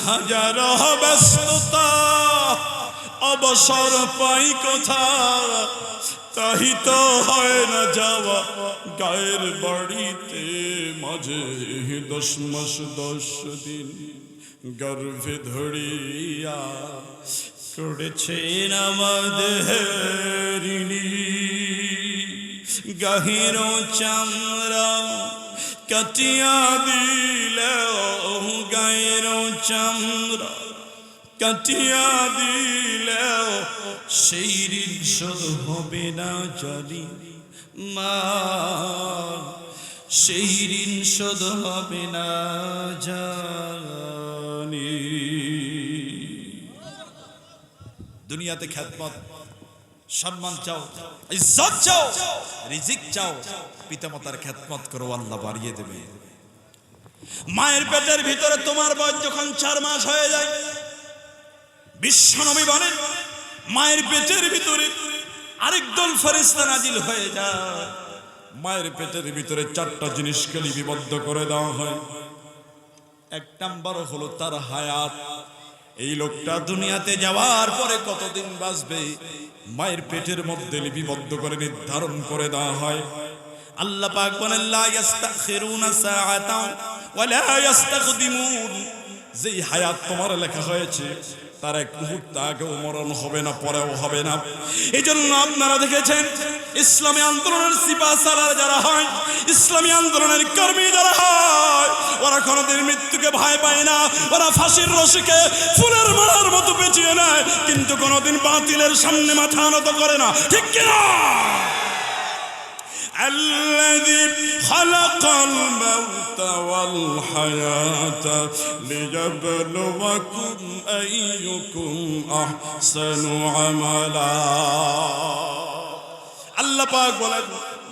হাজার ব্যস্ততা অবসর পাই কোথা, তাই তো হয় না যাওয়া গায়ের বাড়িতে মাঝে 10 মাস 10 দিন গর্ভে ধরিয়া করেছেন আমাদের ঋণী। গহির চামড়া কাটিয়া দিলে গায়ের চামড়া কাটিয়া দিলে সেই ঋণ শোধ হবে না জানি মা, সেই ঋণ শোধ হবে না জানি। দুনিয়াতে খ্যাতমত সম্মান চাও, ইজ্জত চাও, রিজিক চাও, পিতামাতার খ্যাতমত করো, আল্লাহ বাড়িয়ে দেবে। মায়ের পেটের ভিতরে তোমার বয়স যখন 4 মাস হয়ে যায়, বিশ্বনবী বলেন মায়ের পেটের ভিতরে আরেক দল ফেরেশতা নাজিল হয়ে যায়। মায়ের পেটের ভিতরে 4টা জিনিসকে লিপিবদ্ধ করে দেওয়া হয়। 1 নাম্বার হলো তার হায়াত। এই লোকটা দুনিয়াতে যাওয়ার পরে কতদিন বাঁচবে মায়ের পেটের মধ্যে লিপিবদ্ধ করে নির্ধারণ করে দেওয়া হয়। আল্লাহ পাক বলেন লা ইস্তাখিরুনা সাআতাও ওয়া লা ইস্তাকদিমুন। যেই হায়াত তোমার লেখা হয়েছে তার 1 মুহূর্ত আগেও মরণ হবে না, পরেও হবে না। এই জন্য আপনারা দেখেছেন ইসলামী আন্দোলনের সিপাহসালার যারা হয়, ইসলামী আন্দোলনের কর্মী যারা হয়, ওরা কোনোদিন মৃত্যুকে ভয় পায় না। ওরা ফাঁসির রশিকে ফুলের মালার মতো পেঁচিয়ে নেয়, কিন্তু কোনোদিন বাতিলের সামনে মাথা নত করে না, ঠিক কিনা? الذي خلق الموت والحياة ليبلوكم أيكم أحسن عملا। আল্লাহ পাক বলেন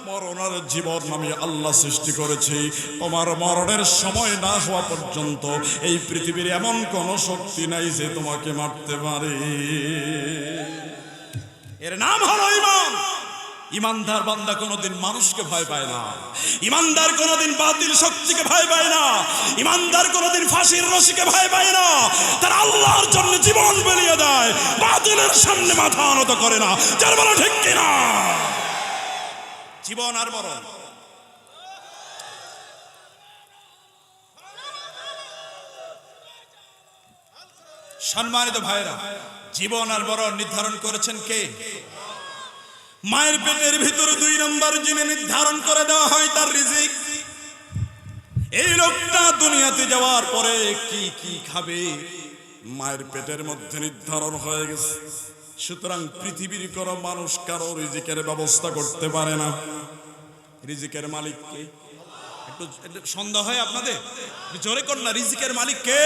মরণ আর জীবন আমি আল্লাহ সৃষ্টি করেছি। তোমার মরণের সময় না হওয়া পর্যন্ত এই পৃথিবীর এমন কোন শক্তি নাই যে তোমাকে মারতে পারে। এর নাম হলো ঈমান। ইমানদার বান্দা কোনোদিন মানুষকে ভয় পায় না, ইমানদার কোনোদিন বাতিল শক্তিকে ভয় পায় না, ইমানদার কোনোদিন ফাঁসির রশিকে ভয় পায় না। তার আল্লাহর জন্য জীবন বিলিয়ে দেয়, বাতিলের সামনে মাথা নত করে না। যার বলা ঠিক কিনা? জীবন আর মরণ, সম্মানিত ভাইরা, জীবন আর মরণ নির্ধারণ করেছেন কে? মায়ের পেটের ভিতরে 2 নম্বর যিনি নির্ধারণ করে দেওয়া হয় তার রিজিক। এই লোকটা দুনিয়াতে যাওয়ার পরে কি কি খাবে মায়ের পেটের মধ্যে নির্ধারণ হয়ে গেছে। সুতরাং পৃথিবীর কোনো মানুষ কারো রিজিকের ব্যবস্থা করতে পারে না। রিজিকের মালিক কে? একটু সন্দেহ হয় আপনাদের? জোরে কর না, রিজিকের মালিক কে?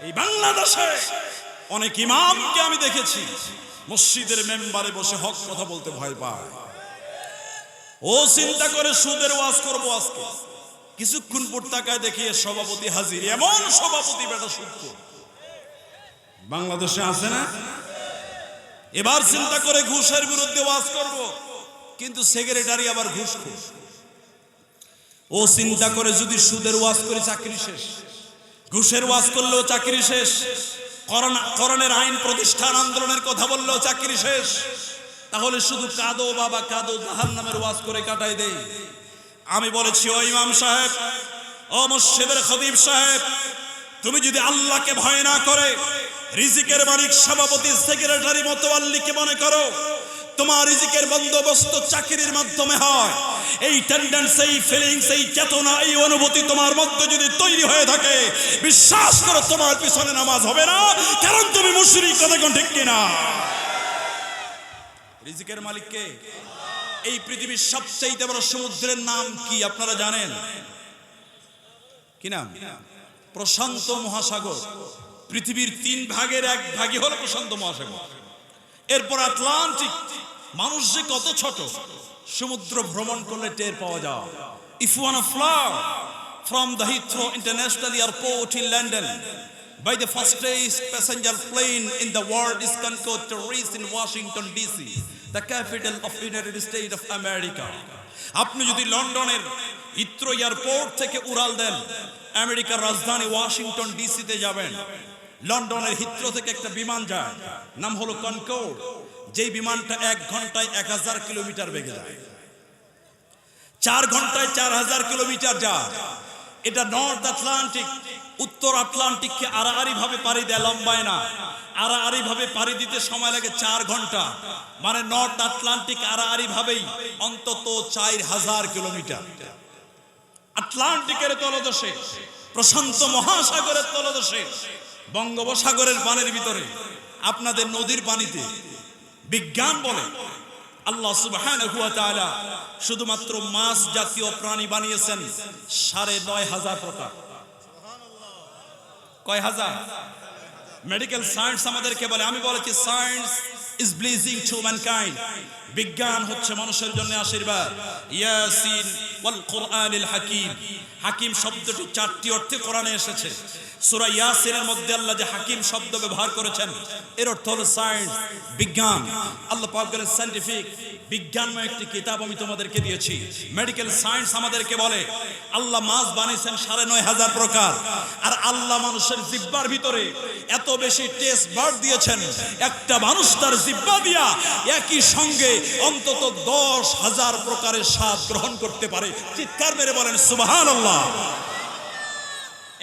এই বাংলাদেশে অনেক ইমামকে আমি দেখেছি মসজিদের মেম্বারে বসে হক কথা বলতে ভয় পায়। ও চিন্তা করে সুদের ওয়াজ করবো আজকে, কিছুক্ষণ পর তাকায় দেখিয়ে সভাপতি হাজির। এমন সভাপতি বেটা সুদখোর বাংলাদেশে আছে না? এবার চিন্তা করে ঘুষের বিরুদ্ধে ওয়াজ করব, কিন্তু সেক্রেটারি আবার ঘুষখোর। ও চিন্তা করে যদি সুদের ওয়াজ করে চাকরি শেষ, ঘুষের ওয়াজ করলেও চাকরি শেষ, করোনার আইন প্রতিষ্ঠান আন্দোলনের কথা বললেও চাকরি শেষ। তাহলে শুধু কাঁদো বাবা কাঁদো জাহান্নামের ওয়াজ করে কাটাই দেই। আমি বলেছি ও ইমাম সাহেব, ও মসজিদের খতিব সাহেব, তুমি যদি আল্লাহকে ভয় না করে রিজিকের মালিক সভাপতি সেক্রেটারি মোতাওয়াল্লিকে মনে করো, তোমার রিজিকের বন্দোবস্ত চাকরির মাধ্যমে হয়, এই টেন্ডেন্সি, এই ফিলিংস, এই চেতনা, এই অনুভূতি তোমার মধ্যে যদি তৈরি হয়ে থাকে, বিশ্বাস করো তোমার পিছনে নামাজ হবে না, কারণ তুমি মুশরিক। কথা কোন ঠিক কিনা? রিজিকের মালিক কে? এই পৃথিবীর সবচেয়ে বড় সমুদ্রের নাম কি আপনারা জানেন? কি নাম? প্রশান্ত মহাসাগর। পৃথিবীর 3 ভাগের 1 ভাগই হলো প্রশান্ত মহাসাগর। এরপর আটলান্টিক। মানুষ যে কত ছোট, সমুদ্র ভ্রমণ করলে টের পাওয়া যায়। If you wanna fly from the Heathrow International Airport in London by the fastest passenger plane in the world is Concorde to reach in Washington DC, the capital of United States of America. আপনি যদি লন্ডনের হিথ্রো এয়ারপোর্ট থেকে উড়াল দেন, আমেরিকার রাজধানী ওয়াশিংটন ডিসিতে যাবেন। লন্ডনের হিথ্রো থেকে একটা বিমান যায়, নাম হলো কনকর্ড। যেই বিমানটা 1 ঘন্টায় 1000 কিলোমিটার বেগে যায়, 4 ঘন্টায় 4000 কিলোমিটার যায়। এটা নর্থ আটলান্টিক, উত্তর আটলান্টিককে আড়াআড়ি ভাবে পাড়ি দেয়, লম্বায় না, আড়াআড়ি ভাবে পাড়ি দিতে সময় লাগে 4 ঘন্টা। মানে নর্থ আটলান্টিক আড়াআড়ি ভাবেই অন্তত 4000 কিলোমিটার। আটলান্টিকের তলদেশে, প্রশান্ত মহাসাগরের তলদেশে, বঙ্গোপসাগরের পানির ভিতরে, আপনাদের নদীর পানিতে বিজ্ঞান বলে আল্লাহ সুবহানাহু ওয়া তাআলা শুধুমাত্র মাছ জাতীয় প্রাণী বানিয়েছেন 9500 প্রকার। কয় হাজার? মেডিকেল সায়েন্স আমাদেরকে বলে, আমি বলেছি science is blessing two mankind. বিজ্ঞান হচ্ছে মানুষের জন্য আশীর্বাদ। ইয়াসিন ওয়াল কুরআনিল হাকিম। হাকিম শব্দটি 4টি অর্থে কোরআনে এসেছে। সূরা ইয়াসিনের মধ্যে আল্লাহ যে হাকিম শব্দ ব্যবহার করেছেন, এর অর্থ হলো সায়েন্স, বিজ্ঞান। আল্লাহ পাক বলেন সায়েন্টিফিক, বিজ্ঞানময় একটি কিতাব আমি তোমাদেরকে দিয়েছি। মেডিকেল সায়েন্স আমাদেরকে বলে আল্লাহ মাছ বানিয়েছেন 9500 প্রকার, আর আল্লাহ মানুষের জিহ্বার ভিতরে এত বেশি টেস্ট বার্ড দিয়েছেন, একটা মানুষ তার জিহ্বা দিয়া একই সঙ্গে অন্তত 10,000 প্রকারের স্বাদ গ্রহণ করতে পারে। চিৎকার মেরে বলেন সুবহানাল্লাহ।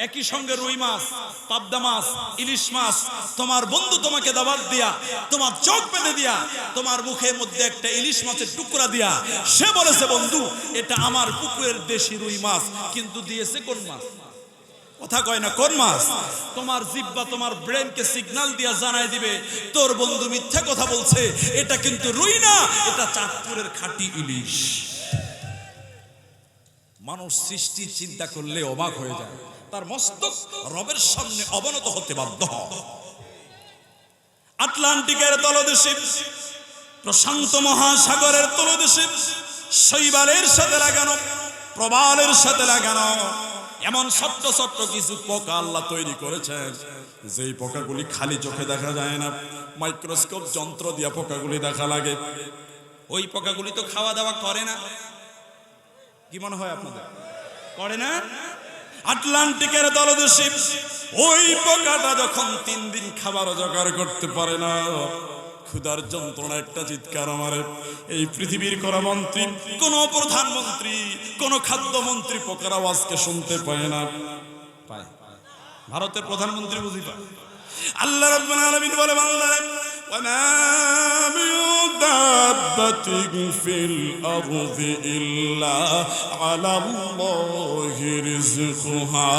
একই সঙ্গে রুই মাছ, পাবদা মাছ, ইলিশ মাছ, তোমার বন্ধু তোমাকে দাওয়াত দিয়া, তোমার চোখ বেঁধে দিয়া, তোমার মুখের মধ্যে একটা ইলিশ মাছের টুকরা দিয়া, সে বলেছে বন্ধু এটা আমার পুকুরের দেশি রুই মাছ, কিন্তু দিয়েছে কোন মাছ? কথা কয় না কোন মাছ? তোমার জিহ্বা তোমার ব্রেনকে সিগন্যাল দিয়া জানাই দিবে তোর বন্ধু মিথ্যা কথা বলছে, এটা কিন্তু রুই না, এটা চাঁদপুরের খাঁটি ইলিশ। মানুষ সৃষ্টি চিন্তা করলে অবাক হয়ে যায়, তার মস্তক রবের সামনে অবনত হতে বাধ্য হয়। আটলান্টিকের তলদেশে, প্রশান্ত মহাসাগরের তলদেশে, শৈবালের সাথে লাগানো, প্রবালের সাথে লাগানো এমন ছোট্ট ছোট্ট কিছু পোকা আল্লাহ তৈরি করেছেন, যেই পোকাগুলি খালি চোখে দেখা যায় না, মাইক্রোস্কোপ যন্ত্র দিয়া পোকাগুলি দেখা লাগে। ওই পোকাগুলি তো খাওয়া দাওয়া করে না, কি মনে হয় আপনাদের? করে না? আটলান্টিকের তলদেশে ওই পোকাটা যখন 3 দিন খাবার জোগাড় করতে পারে না, ক্ষুধার যন্ত্রণা একটা চিৎকার আমারে। এই পৃথিবীর কোন মন্ত্রী, কোন প্রধানমন্ত্রী, কোন খাদ্যমন্ত্রী পোকার আওয়াজকে শুনতে পায় না? পায়। ভারতের প্রধানমন্ত্রী বুঝি পায়। আল্লাহ রাব্বুল আলামিন বলে বান্দারে, ওয়া মা মিন দাব্বাতিন ফিল আরদি ইল্লা আলাল্লাহি রিজকুহা।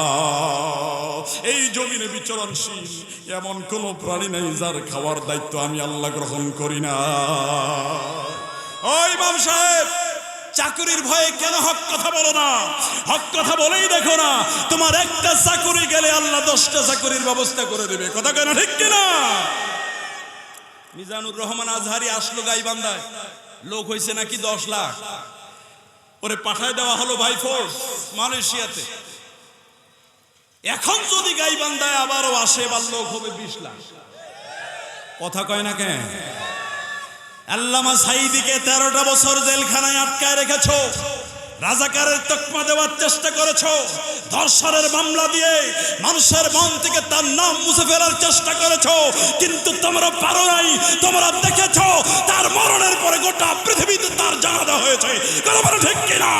এই জমিনে বিচরণশীল এমন কোন প্রাণী নাই যার খাওয়ার দায়িত্ব আমি আল্লাহ গ্রহণ করি না। ওই ইমাম সাহেব, চাকরির ভয়ে কেন হক কথা বলো না? হক কথা বলেই দেখো না, তোমার একটা চাকরি গেলে আল্লাহ 10টা চাকরির ব্যবস্থা করে দেবে। কথা কেন ঠিক কিনা? মিজানুর রহমান আজহারি আসলো গাইবান্ধায়, লোক হয়েছে নাকি 10 লাখ, ওরে পাঠায় দেওয়া হলো বাই ফোর্স মালয়েশিয়াতে। এখন যদি গাইবান্ধায় আবারও আসে, এবার লোক হবে 20 লাখ। কথা কয় না কেন? আল্লামা সাঈদীকে 13টা বছর জেলখানায় আটকায় রেখেছো, রাজাকারের তকমা দেওয়ার চেষ্টা করেছো, ধর্ষণের মামলা দিয়ে মানুষের মন থেকে তার নাম মুছে ফেলার চেষ্টা করেছো, কিন্তু তোমরা পারো নাই। তোমরা দেখেছো তার মরণের পরে গোটা পৃথিবীতে তার জানাজা হয়েছে। কথা বলো ঠিক কিনা?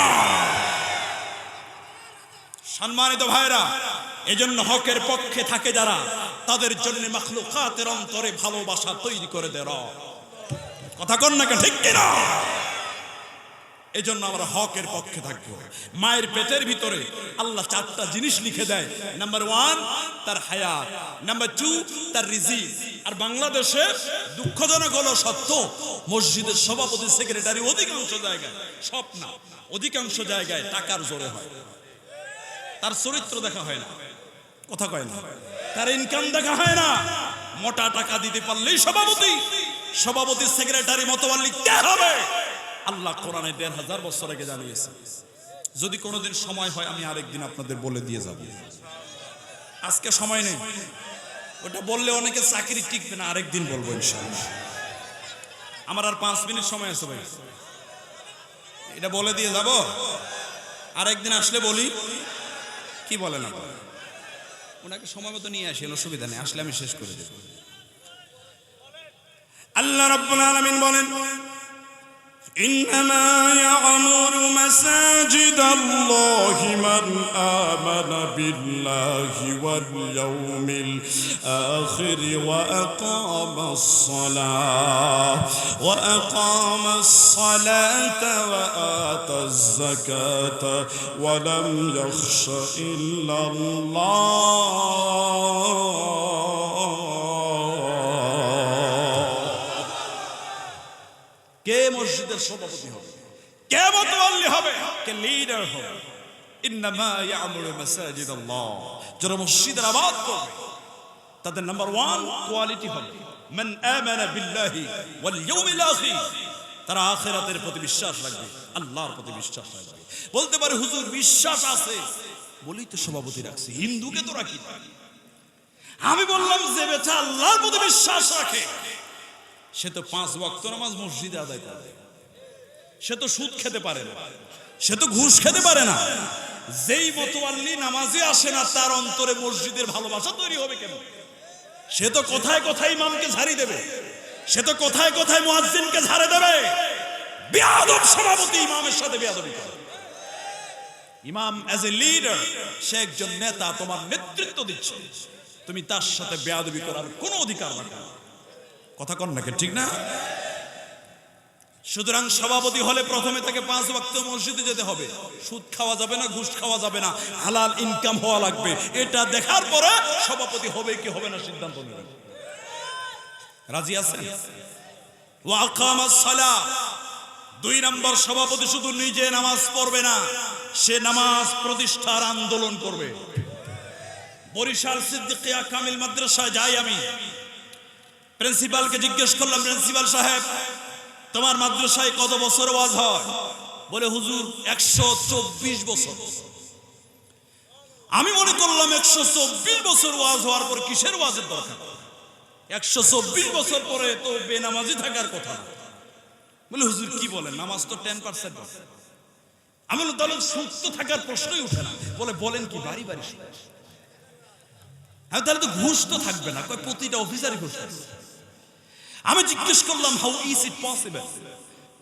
সম্মানিত ভাইরা, এজন্য হকের পক্ষে থাকে যারা, তাদের জন্য মাখলুকাতের অন্তরে ভালোবাসা তৈরি করে দেয়। কথা কন না কেন, ঠিক কিনা? এজন্য আমরা হকের পক্ষে থাকবো। মায়ের পেটের ভিতরে আল্লাহ চারটা জিনিস লিখে দেয়। নাম্বার 1 তার হায়াত, নাম্বার 2 তার রিজিক। আর বাংলাদেশে দুঃখজনক হলো সত্য, মসজিদের সভাপতি সেক্রেটারি অধিকাংশ জায়গায়, সব না, অধিকাংশ জায়গায় টাকার জোরে হয়, তার চরিত্র দেখা হয় না। কথা কয় না, তার ইনকাম দেখা হয় না। মোটা টাকা দিতে পারলেই সভাপতি সেক্রেটারি মতোয়াল্লি কে হবে? আল্লাহ কোরআনে ১৫০০ বছর আগে জানিয়েছে। যদি কোনোদিন সময় হয় আমি আরেকদিন আপনাদের বলে দিয়ে যাব, আজকে সময় নেই। ওটা বললে অনেকে চাকরি টিকবে না, আরেকদিন বলবো ইনশাআল্লাহ। আমার আর 5 মিনিট সময় আছে ভাই, এটা বলে দিয়ে যাব। আরেকদিন আসলে বলি, কি বলেন আপনারা? ওনাকে সময় মতো নিয়ে আসেন, অসুবিধা নেই, আসলে আমি শেষ করে দেব। আল্লাহ রাব্বুল আলামিন বলেন, إنما يعمر مساجد الله من آمن بالله واليوم الآخر وأقام الصلاة وآتى الزكاة ولم يخش إلا الله। কে মসজিদের সভাপতি হবে, কে মুতাওয়াল্লি হবে, কে লিডার হবে? ইন্নামা ইয়ামুরু মাসাজিদাল্লাহ, যারা মসজিদের আবাদ করবে তাদের নাম্বার 1 কোয়ালিটি হবে মান আমানা বিল্লাহি ওয়াল ইয়াউমিল আখির, তারা আখিরাতের প্রতি বিশ্বাস রাখবে, আল্লাহর প্রতি বিশ্বাস রাখবে। বলতে পারে হুজুর বিশ্বাস আছে বলেই তো সভাপতি রাখছি, হিন্দুকে তো রাখি। আমি বললাম যে বেটা আল্লাহর প্রতি বিশ্বাস রাখে সে তো 5 ওয়াক্ত নামাজ মসজিদে আদায় করে, সে তো সুদ খেতে পারে না, সে তো ঘুষ খেতে পারে না। যেই মতোয়াল্লি নামাজে আসে না তার অন্তরে মসজিদের ভালোবাসা তৈরি হবে কেন? সে তো কোথায় কোথায় ইমামকে ঝাড়ি দেবে, সে তো কোথায় কোথায় মুয়াজ্জিনকে ঝাড়ে দেবে। বেয়াদব সভাপতি ইমামের সাথে বেয়াদবি করে। ইমাম অ্যাজ এ লিডার, সে একজন নেতা, তোমার নেতৃত্ব দিচ্ছে, তুমি তার সাথে বেয়াদবি করার কোনো অধিকার রাখো না। কথা কন নাকি, ঠিক না? সুতরাং সভাপতি হলে প্রথমে তাকে 5 ওয়াক্ত মসজিদে যেতে হবে, সুদ খাওয়া যাবে না, ঘুষ খাওয়া যাবে না, হালাল ইনকাম হওয়া লাগবে। এটা দেখার পরে সভাপতি হবে কি হবে না সিদ্ধান্ত নেবেন। রাজি আছেন? ওয়া আকামাস সালাহ, 2 নম্বর সভাপতি শুধু নিজে নামাজ পড়বে না, সে নামাজ প্রতিষ্ঠার আন্দোলন করবে। বরিশাল সিদ্দিকিয়া কামিল মাদ্রাসায় যাই আমি, প্রিন্সিপালকে জিজ্ঞেস করলাম, প্রিন্সিপাল সাহেব তোমার মাদ্রাসায় কত বছর ওয়াজ হয়? বলে হুজুর 124 বছর। আমি মনে করলাম 124 বছর ওয়াজ হওয়ার পর কিসের ওয়াজের দরকার? 124 বছর পরে তো বেনামাজি থাকার কথা। বলে হুজুর কি বলেন, নামাজ তো 10%। আমি বললাম তাহলে সুস্থ থাকার প্রশ্নই উঠে না। বলে বলেন কি, বাড়ি বাড়ি সুদ। তাহলে তো ঘুষ তো থাকবে না, কয় প্রতিটা অফিসারই ঘুষ খাচ্ছে। আমি জিজ্ঞেস করলাম হাউ ইজ ইট পসিবল,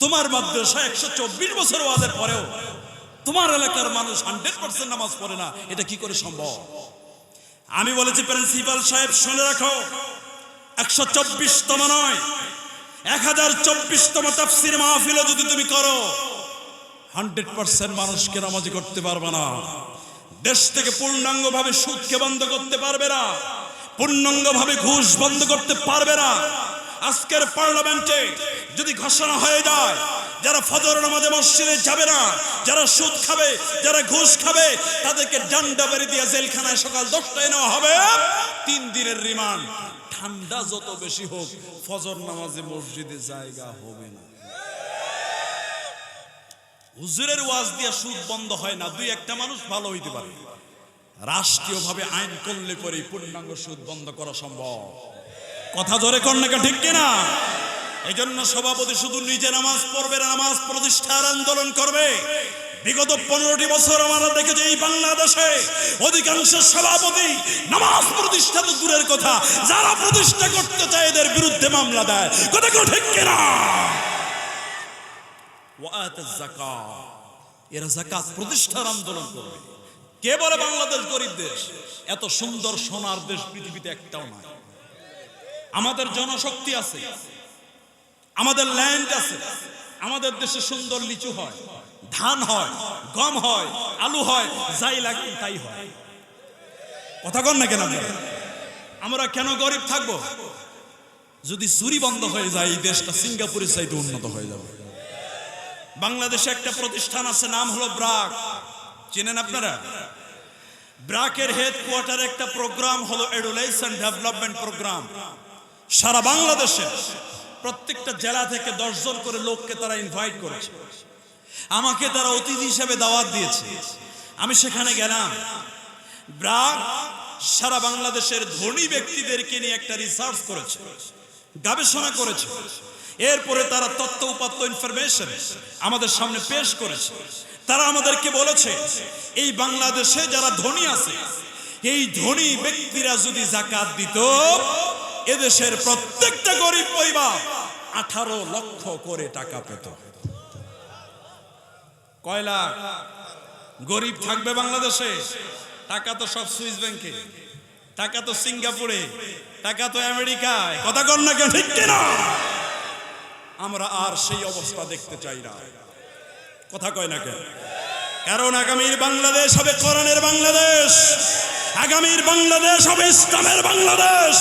তোমার মাদ্রাসায় 124 বছর ওয়াজের পরেও তোমার এলাকার মানুষ 100% নামাজ পড়ে না, এটা কি করে সম্ভব? আমি বলেছি প্রিন্সিপাল সাহেব শুনে রাখো, 124তম নয়, 1024তম তাফসীর মাহফিলও যদি তুমি করো 100% মানুষকে নামাজি করতে পারবে না। দেশ থেকে পূর্ণাঙ্গভাবে সুদকে বন্ধ করতে পারবে না, পূর্ণাঙ্গভাবে ঘুষ বন্ধ করতে পারবে না। আজকের পার্লামেন্টে যদি ঘোষণা হয়ে যায় যারা ফজর নামাজে মসজিদে যাবে না, যারা সুদ খাবে, যারা ঘুষ খাবে, তাদেরকে ডান্ডা বেরি দিয়ে জেলখানায় সকাল 10টায় নেওয়া হবে, 3 দিনের রিমান্ড। ঠান্ডা যত বেশি হোক, ফজর নামাজে মসজিদে জায়গা হবে না। হুজুরের ওয়াজ দিয়ে সুদ বন্ধ হয় না, 2-1টা মানুষ ভালো হইতে পারে। রাষ্ট্রীয়ভাবে আইন করলে পরে পূর্ণাঙ্গ সুদ বন্ধ করা সম্ভব। কথা ধরে কর না, ঠিক কিনা? এই জন্য সভাপতি শুধু নিজে নামাজ পড়বে না, নামাজ প্রতিষ্ঠার আন্দোলন করবে। বিগত 15টি বছর আমরা দেখেছি এই বাংলাদেশে অধিকাংশ সভাপতি নামাজ প্রতিষ্ঠা তো দূরের কথা, যারা প্রতিষ্ঠা করতে চায় এদের বিরুদ্ধে মামলা দেয়। কথা ঠিক কিনা? ওয়া আতা যাকাত, এরা যাকাত প্রতিষ্ঠার আন্দোলন করবে। কে বলে বাংলাদেশ গরিব দেশ? এত সুন্দর সোনার দেশ পৃথিবীতে একটাও নাই। আমাদের জনশক্তি আছে, আমাদের ল্যান্ড আছে, আমাদের দেশে সুন্দর লিচু হয়, ধান হয়, গম হয়, আলু হয়, যাই লাগে তাই হয়। কথা কন না কেন? আমরা কেন গরিব থাকবো? যদি চুরি বন্ধ হয়ে যায় এই দেশটা সিঙ্গাপুরের চাইতে উন্নত হয়ে যাবে। বাংলাদেশে একটা প্রতিষ্ঠান আছে, নাম হলো ব্রাক, চেনেন আপনারা? ব্রাকের হেডকোয়ার্টারে একটা প্রোগ্রাম হলো এডুকেশন ডেভেলপমেন্ট প্রোগ্রাম। সারা বাংলাদেশে প্রত্যেকটা জেলা থেকে 10 জন করে লোককে তারা ইনভাইট করেছে। আমাকে তারা অতিথি হিসেবে দাওয়াত দিয়েছে, আমি সেখানে গেলাম। ব্রাক সারা বাংলাদেশের ধনী ব্যক্তিদেরকে নিয়ে একটা রিসার্চ করেছে, গবেষণা করেছে। এরপরে তারা তথ্য উপাত্ত ইনফরমেশন আমাদের সামনে পেশ করেছে। তারা আমাদেরকে বলেছে এই বাংলাদেশে যারা ধনী আছে, এই ধনী ব্যক্তিরা যদি যাকাত দিত, এদেশের প্রত্যেকটা গরিব পরিবার 18 লক্ষ করে টাকা পেত। কয় লাখ গরিব থাকবে বাংলাদেশে? টাকা তো সব সুইস ব্যাংকে, টাকা তো সিঙ্গাপুরে, টাকা তো আমেরিকায়। কথা কন না কেন? ঠিক কিনা? আমরা আর সেই অবস্থা দেখতে চাই না। কথা কয় না কেন? কারণ আগামীর বাংলাদেশ হবে কোরআনের বাংলাদেশ, আগামীর বাংলাদেশ হবে ইসলামের বাংলাদেশ,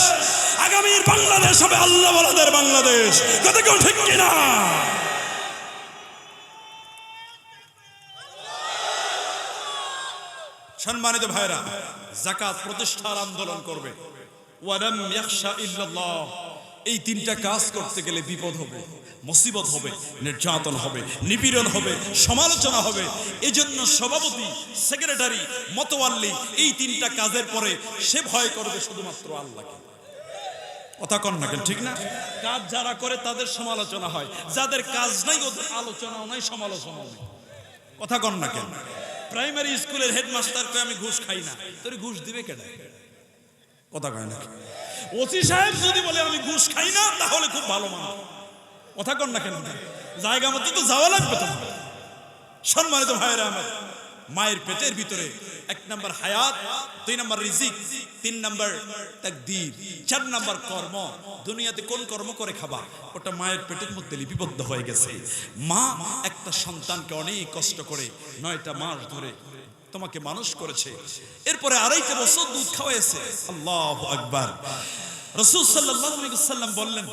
আগামীর বাংলাদেশ হবে আল্লাহ ওয়ালাদের বাংলাদেশ। কথা কন ঠিক কিনা? সম্মানিত ভাইরা, যাকাত প্রতিষ্ঠার আন্দোলন করবে। ওয়ালাম ইয়াখশা ইল্লাল্লাহ। এই তিনটা কাজ করতে গেলে বিপদ হবে, মুসিবত হবে, নির্যাতন হবে, নিপীড়ন হবে, সমালোচনা হবে। এজন্য সভাপতি, সেক্রেটারি, মতোয়াল্লি এই তিনটা কাজের পরে সে ভয় করবে শুধুমাত্র আল্লাহকে। কথা কন না কেন? ঠিক না? কাজ যারা করে তাদের সমালোচনা হয়, যাদের কাজ নাই ওদের আলোচনাও নাই, সমালোচনাও নাই। কথা কন না কেন? প্রাইমারি স্কুলের হেডমাস্টারকে আমি ঘুষ খাই না, তোর ঘুষ দিবে কেন? কথা কয় না? ওসি সাহেব যদি বলে আমি ঘুষ খাই না, তাহলে খুব ভালো মানুষ। কথা কন না কেন? জায়গা মতো তো যাওয়া লাগবে তোমার। সম্মানিত ভাইরা আমার, মায়ের পেটের ভিতরে 1 নম্বর হায়াত, 2 নম্বর রিজিক, 3 নম্বর তাকদীর, 4 নম্বর কর্ম। দুনিয়াতে কোন কর্ম করে খাবা, ওটা মায়ের পেটের মধ্যে লিপিবদ্ধ হয়ে গেছে। মা একটা সন্তানকে অনেক কষ্ট করে 9টা মাস ধরে তোমাকে মানুষ করেছে, এরপরে 2.5 বছর দুধ খাওয়াইছে। আল্লাহু আকবার। রাসূল সাল্লাল্লাহু আলাইহি ওয়াসাল্লাম বললেন,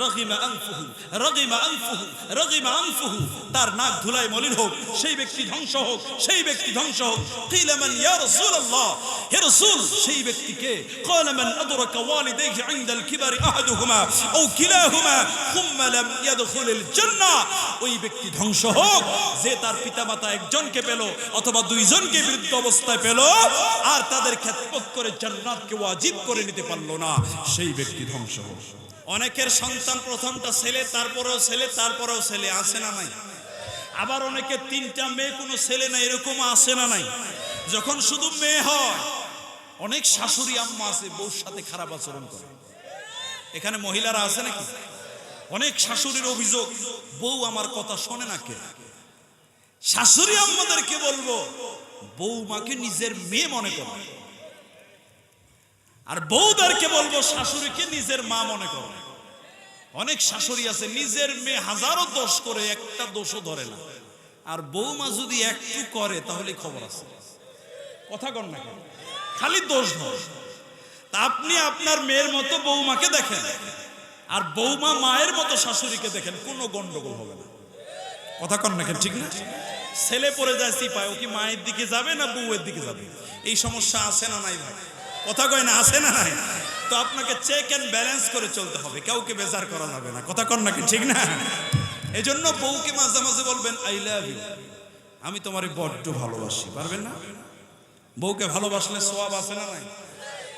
রাগিমা আনফুহু, রাগিমা আনফুহু, রাগিমা আনফুহু। তার নাক ধুলায় মলিন হোক, সেই ব্যক্তি ধ্বংস হোক, সেই ব্যক্তি ধ্বংস হোক। কিলা মান ইয়া রাসূলুল্লাহ, হে রাসূল সেই ব্যক্তিকে? ক্বালা মান আদরাকা ওয়ালিদাইহি ইনদাল কিবারি আহাদুহুমা আও কিলাহুমা সুম্মা লাম ইয়াদখুলুল জান্নাহ। ওই ব্যক্তি ধ্বংস হোক যে তার পিতামাতা একজনকে পেল অথবা 2 জনকে বৃদ্ধ অবস্থায় পেল আর তাদের খেদমত করে জান্নাতকে ওয়াজিব করে নিতে পারল না, সেই ব্যক্তি ধ্বংস হোক। অনেকের সন্তান প্রথমটা ছেলে, তারপরেও ছেলে, তারপরেও ছেলে, আছে না নাই? আবার অনেকে 3টা মেয়ে, কোনো ছেলে নাই, এরকম আছে না নাই? যখন শুধু মেয়ে হয়, অনেক শাশুড়ি আম্মা আছে বউর সাথে খারাপ আচরণ করে। এখানে মহিলারা আছে নাকি? অনেক শাশুড়ির অভিযোগ, বউ আমার কথা শোনে না। কে? শাশুড়ি আম্মাদেরকে বলবো, বউমাকে নিজের মেয়ে মনে করো, আর বউদেরকে বলবো শাশুড়িকে নিজের মা মনে করো। অনেক শাশুড়ি আছে নিজের মেয়ে হাজারো দোষ করে, একটা দোষও ধরে না, আর বউমা যদি একটু করে তাহলে খবর আছে। কথা কন না কেন? খালি দোষ ধরে। তা আপনি আপনার মেয়ের মতো বউমাকে দেখেন, আর বউমা মায়ের মতো শাশুড়িকে দেখেন, কোনো গন্ডগোল হবে না। কথা কন না কেন? ঠিক না? ছেলে পড়ে যায় সিপায়, ও কি মায়ের দিকে যাবে না বউয়ের দিকে যাবে? এই সমস্যা আছে না নাই ভাই? কথা কয় না, আছে না নাই? তো আপনাকে চেক এন্ড ব্যালেন্স করে চলতে হবে, কাউকে বেজার করা যাবে না। কথা কন নাকি? ঠিক না? এজন্য বউকে মাঝে মাঝে বলবেন আই লাভ ইউ, আমি তোমারে বড্ড ভালোবাসি। পারবেন না? বউকে ভালোবাসলে সওয়াব আছে না নাই?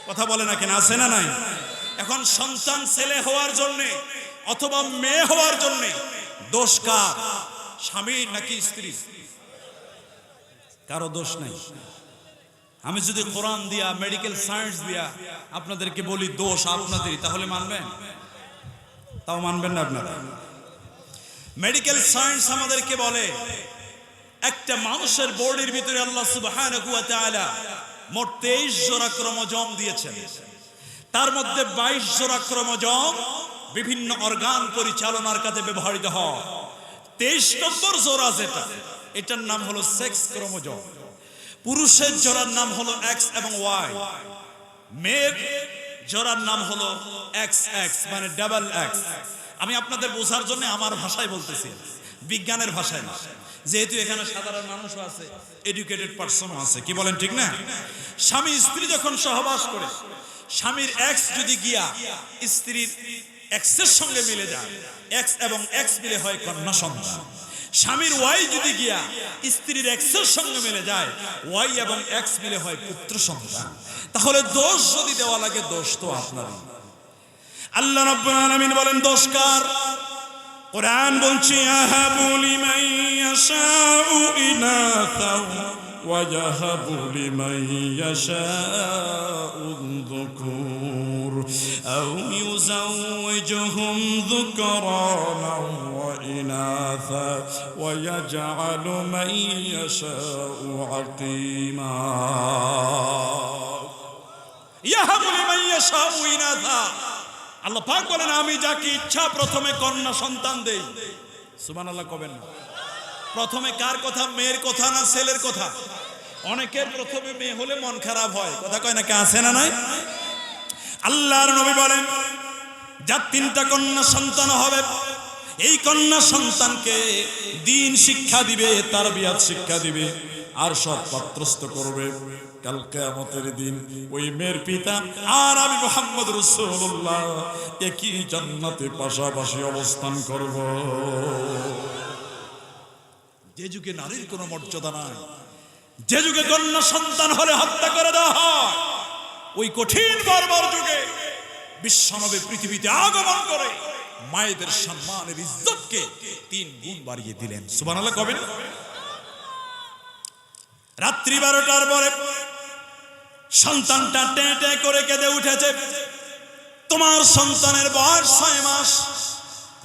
কথা বলে না কেন? আছে না নাই? এখন সন্তান ছেলে হওয়ার জন্য অথবা মেয়ে হওয়ার জন্য দোষ কার? স্বামীর নাকি স্ত্রী? কারো দোষ নাই। আমি যদি কোরআন দিয়া, মেডিকেল সায়েন্স দিয়া আপনাদেরকে বলি দোষ আপনাদেরই, তাহলে মানবেন? তাও মানবেন না আপনারা। মেডিকেল সায়েন্স আমাদেরকে বলে একটা মানুষের বডির ভিতরে আল্লাহ সুবহানাহু ওয়া তাআলা মোট 23 জোড়া ক্রোমোজোম দিয়েছেন। তার মধ্যে 22 জোড়া ক্রোমোজোম বিভিন্ন অর্গান পরিচালনার কাজে ব্যবহৃত হয়। 23 নম্বর জোড়া যেটা, এটার নাম হলো সেক্স ক্রোমোজোম। পুরুষের জোড়ার নাম হলো এক্স এবং ওয়াই, মেয়ের জোড়ার নাম হলো এক্স এক্স মানে ডাবল এক্স। আমি আপনাদের বোঝার জন্য আমার ভাষায় বলতেছি, বিজ্ঞানের ভাষায় না, যেহেতু এখানে সাধারণ মানুষও আছে, এডুকেটেড পারসনও আছে। কি বলেন ঠিক না? স্বামী স্ত্রী যখন সহবাস করে, স্বামীর এক্স যদি গিয়া স্ত্রীর এক্সের সঙ্গে মিলে যায়, এক্স এবং এক্স মিলে হয় কন্যা সন্তান। স্বামীর ওয়াই যদি গিয়া স্ত্রীর এক্সের সঙ্গে মিলে যায়, ওয়াই এবং এক্স মিলে হয় পুত্র সন্তান। তাহলে দোষ যদি দেওয়া লাগে, দোষ তো আপনারই। আল্লাহ রাব্বুল আলামিন বলেন দোষ কার? কোরআন বলছে ইয়াহাবু লিমান ইয়াশাউ ইনাসা ওয়া ইয়াহাবু লিমান ইয়াশাউ যুকুর আও ইউযাওইজুহুম যুকরানা ওয়া ইনাসা ওয়া ইয়াজআলু মান ইয়াশাউ আকীমা। ইয়াহাবু লিমান ইয়াশাউ ইনাসা, আল্লাহ পাক বলেন আমি যাকে ইচ্ছা প্রথমে কন্যা সন্তান দেই। সুবহানাল্লাহ কবেন না। প্রথমে কার কথা? মেয়ের কথা না ছেলের কথা? অনেকের প্রথমে মেয়ে হলে মন খারাপ হয়, কথা কয় না, কে আছে না নাই? আল্লাহর নবী বলেন যার 3টা কন্যা সন্তান হবে, এই কন্যা সন্তানকে দ্বীন শিক্ষা দিবে, তারবিয়াত শিক্ষা দিবে, আর সৎ পাত্রস্থ করবে। কাল কিয়ামতের দিন ওই মেয়ের পিতা আর আমি মুহাম্মদ রাসূলুল্লাহ একই জান্নাতে পাশাপাশি অবস্থান করব। যে যুগে নারীর কোনো মর্যাদা নাই, যে যুগে কন্যা সন্তান হলে হত্যা করে দেওয়া হয়, ওই কঠিন বর্বর যুগে বিশ্বনবী পৃথিবীতে আগমন করে মায়েদের সম্মানের ইজ্জতকে 3 গুণ বাড়িয়ে দিলেন। সুবহানাল্লাহ কবেন। রাত্রি 12টার পরে সন্তানটা টে টে করে কেঁদে উঠেছে। তোমার সন্তানের বয়স 6 মাস।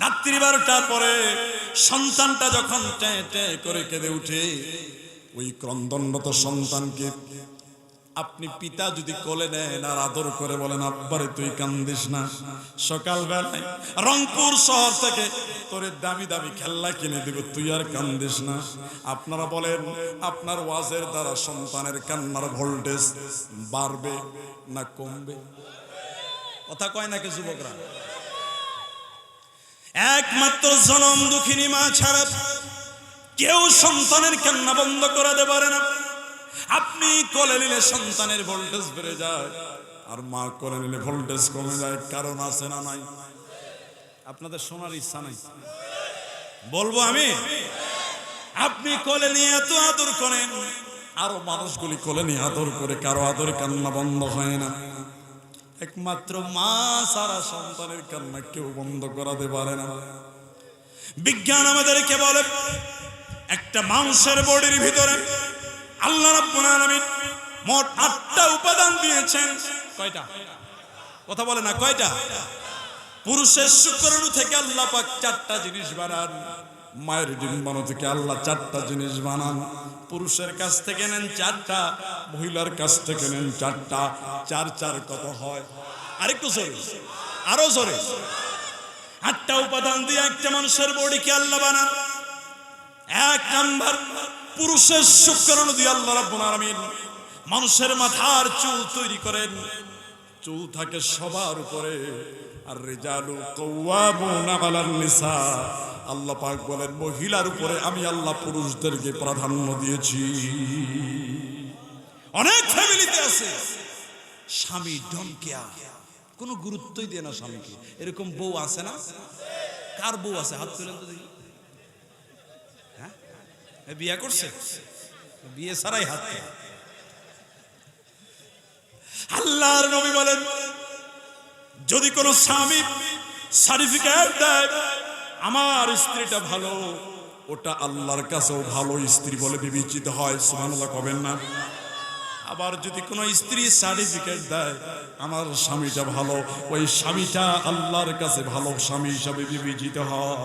রাত্রি 12টার পরে সন্তানটা যখন টে টে করে কেঁদে উঠে, ওই ক্রন্দনরত সন্তানকে আপনি পিতা যদি কোলে নেন আর আদর করে বলেন আব্বারে তুই কান্দিস না, সকালবেলায় রংপুর শহর থেকে তোরে দামি দামি খেলনা কিনে দিব, তুই আর কান্দিস না। আপনারা বলেন আপনার ওয়াজের দ্বারা সন্তানের কান্নার ভোল্টেজ বাড়বে না কমবে? কথা কয় নাকি যুবকরা? একমাত্র জনম দুঃখিনী মা ছাড়া কেউ সন্তানের কান্না বন্ধ করাতে পারে না। আপনি কোলে নিলে সন্তানের ভোল্টেজ বেড়ে যায়, আর মা কোলে নিলে ভোল্টেজ কমে যায়। কারণ আছে না নাই? আপনাদের শোনার ইচ্ছা নাই? বলবো আমি, আপনি কোলে নিয়ে এত আদর করেন, আরো মানুষগুলি কোলে নিয়ে আদর করে, কারো আদর কান্না বন্ধ হয় না। একমাত্র মা সারা সন্তানের কান্না কেউ বন্ধ করাতে পারে না। বিজ্ঞান আমাদেরকে বলে একটা মানুষের বডির ভিতরে আল্লাহ রাব্বুল আলামিন মোট 8টা উপাদান দিয়েছেন। কয়টা? কথা বলে না, কয়টা? পুরুষের শুক্রাণু থেকে আল্লাহ পাক 4টা জিনিস বানান, মায়ের ডিম্বাণু থেকে আল্লাহ 4টা জিনিস বানান। পুরুষের কাছ থেকে নেন 4টা, মহিলার কাছ থেকে নেন 4টা। 4 4 কত হয়? আরেকটু জোরে, আরো জোরে। 8টা উপাদান দিয়ে একটা মানুষের বডিকে আল্লাহ বানান। 1 নাম্বার, পুরুষের শুক্রাণু দিয়ে আল্লাহ রাব্বুল আলামিন মানুষের মাথার চুল তৈরি করেন। চুল থাকে সবার উপরে, আর রিজালু কাওয়ামুনা আলান নিসা। আল্লাহ পাক বলেন মহিলার উপরে আমি আল্লাহ পুরুষদেরকে প্রাধান্য দিয়েছি। অনেক ফ্যামিলিতে আছে স্বামী ডোন্ট কেয়ার, কোনো গুরুত্বই দেয় না স্বামীকে। এরকম বউ আছে না? কার বউ আছে? হাত তুলেন তো দেখি। হ্যাঁ, বিয়ে করছে? বিয়ে ছাড়াই হাত। আল্লাহর নবী বলেন যদি কোন স্বামী সার্টিফিকেট দেয় আমার স্ত্রীটা ভালো, ওটা আল্লাহর কাছেও ভালো স্ত্রী বলে বিবেচিত হয়। সুবহানাল্লাহ কবেন না? আবার যদি কোনো স্ত্রী সার্টিফিকেট দেয় আমার স্বামীটা ভালো, ওই স্বামীটা আল্লাহর কাছে ভালো স্বামী হিসাবে বিবেচিত হয়।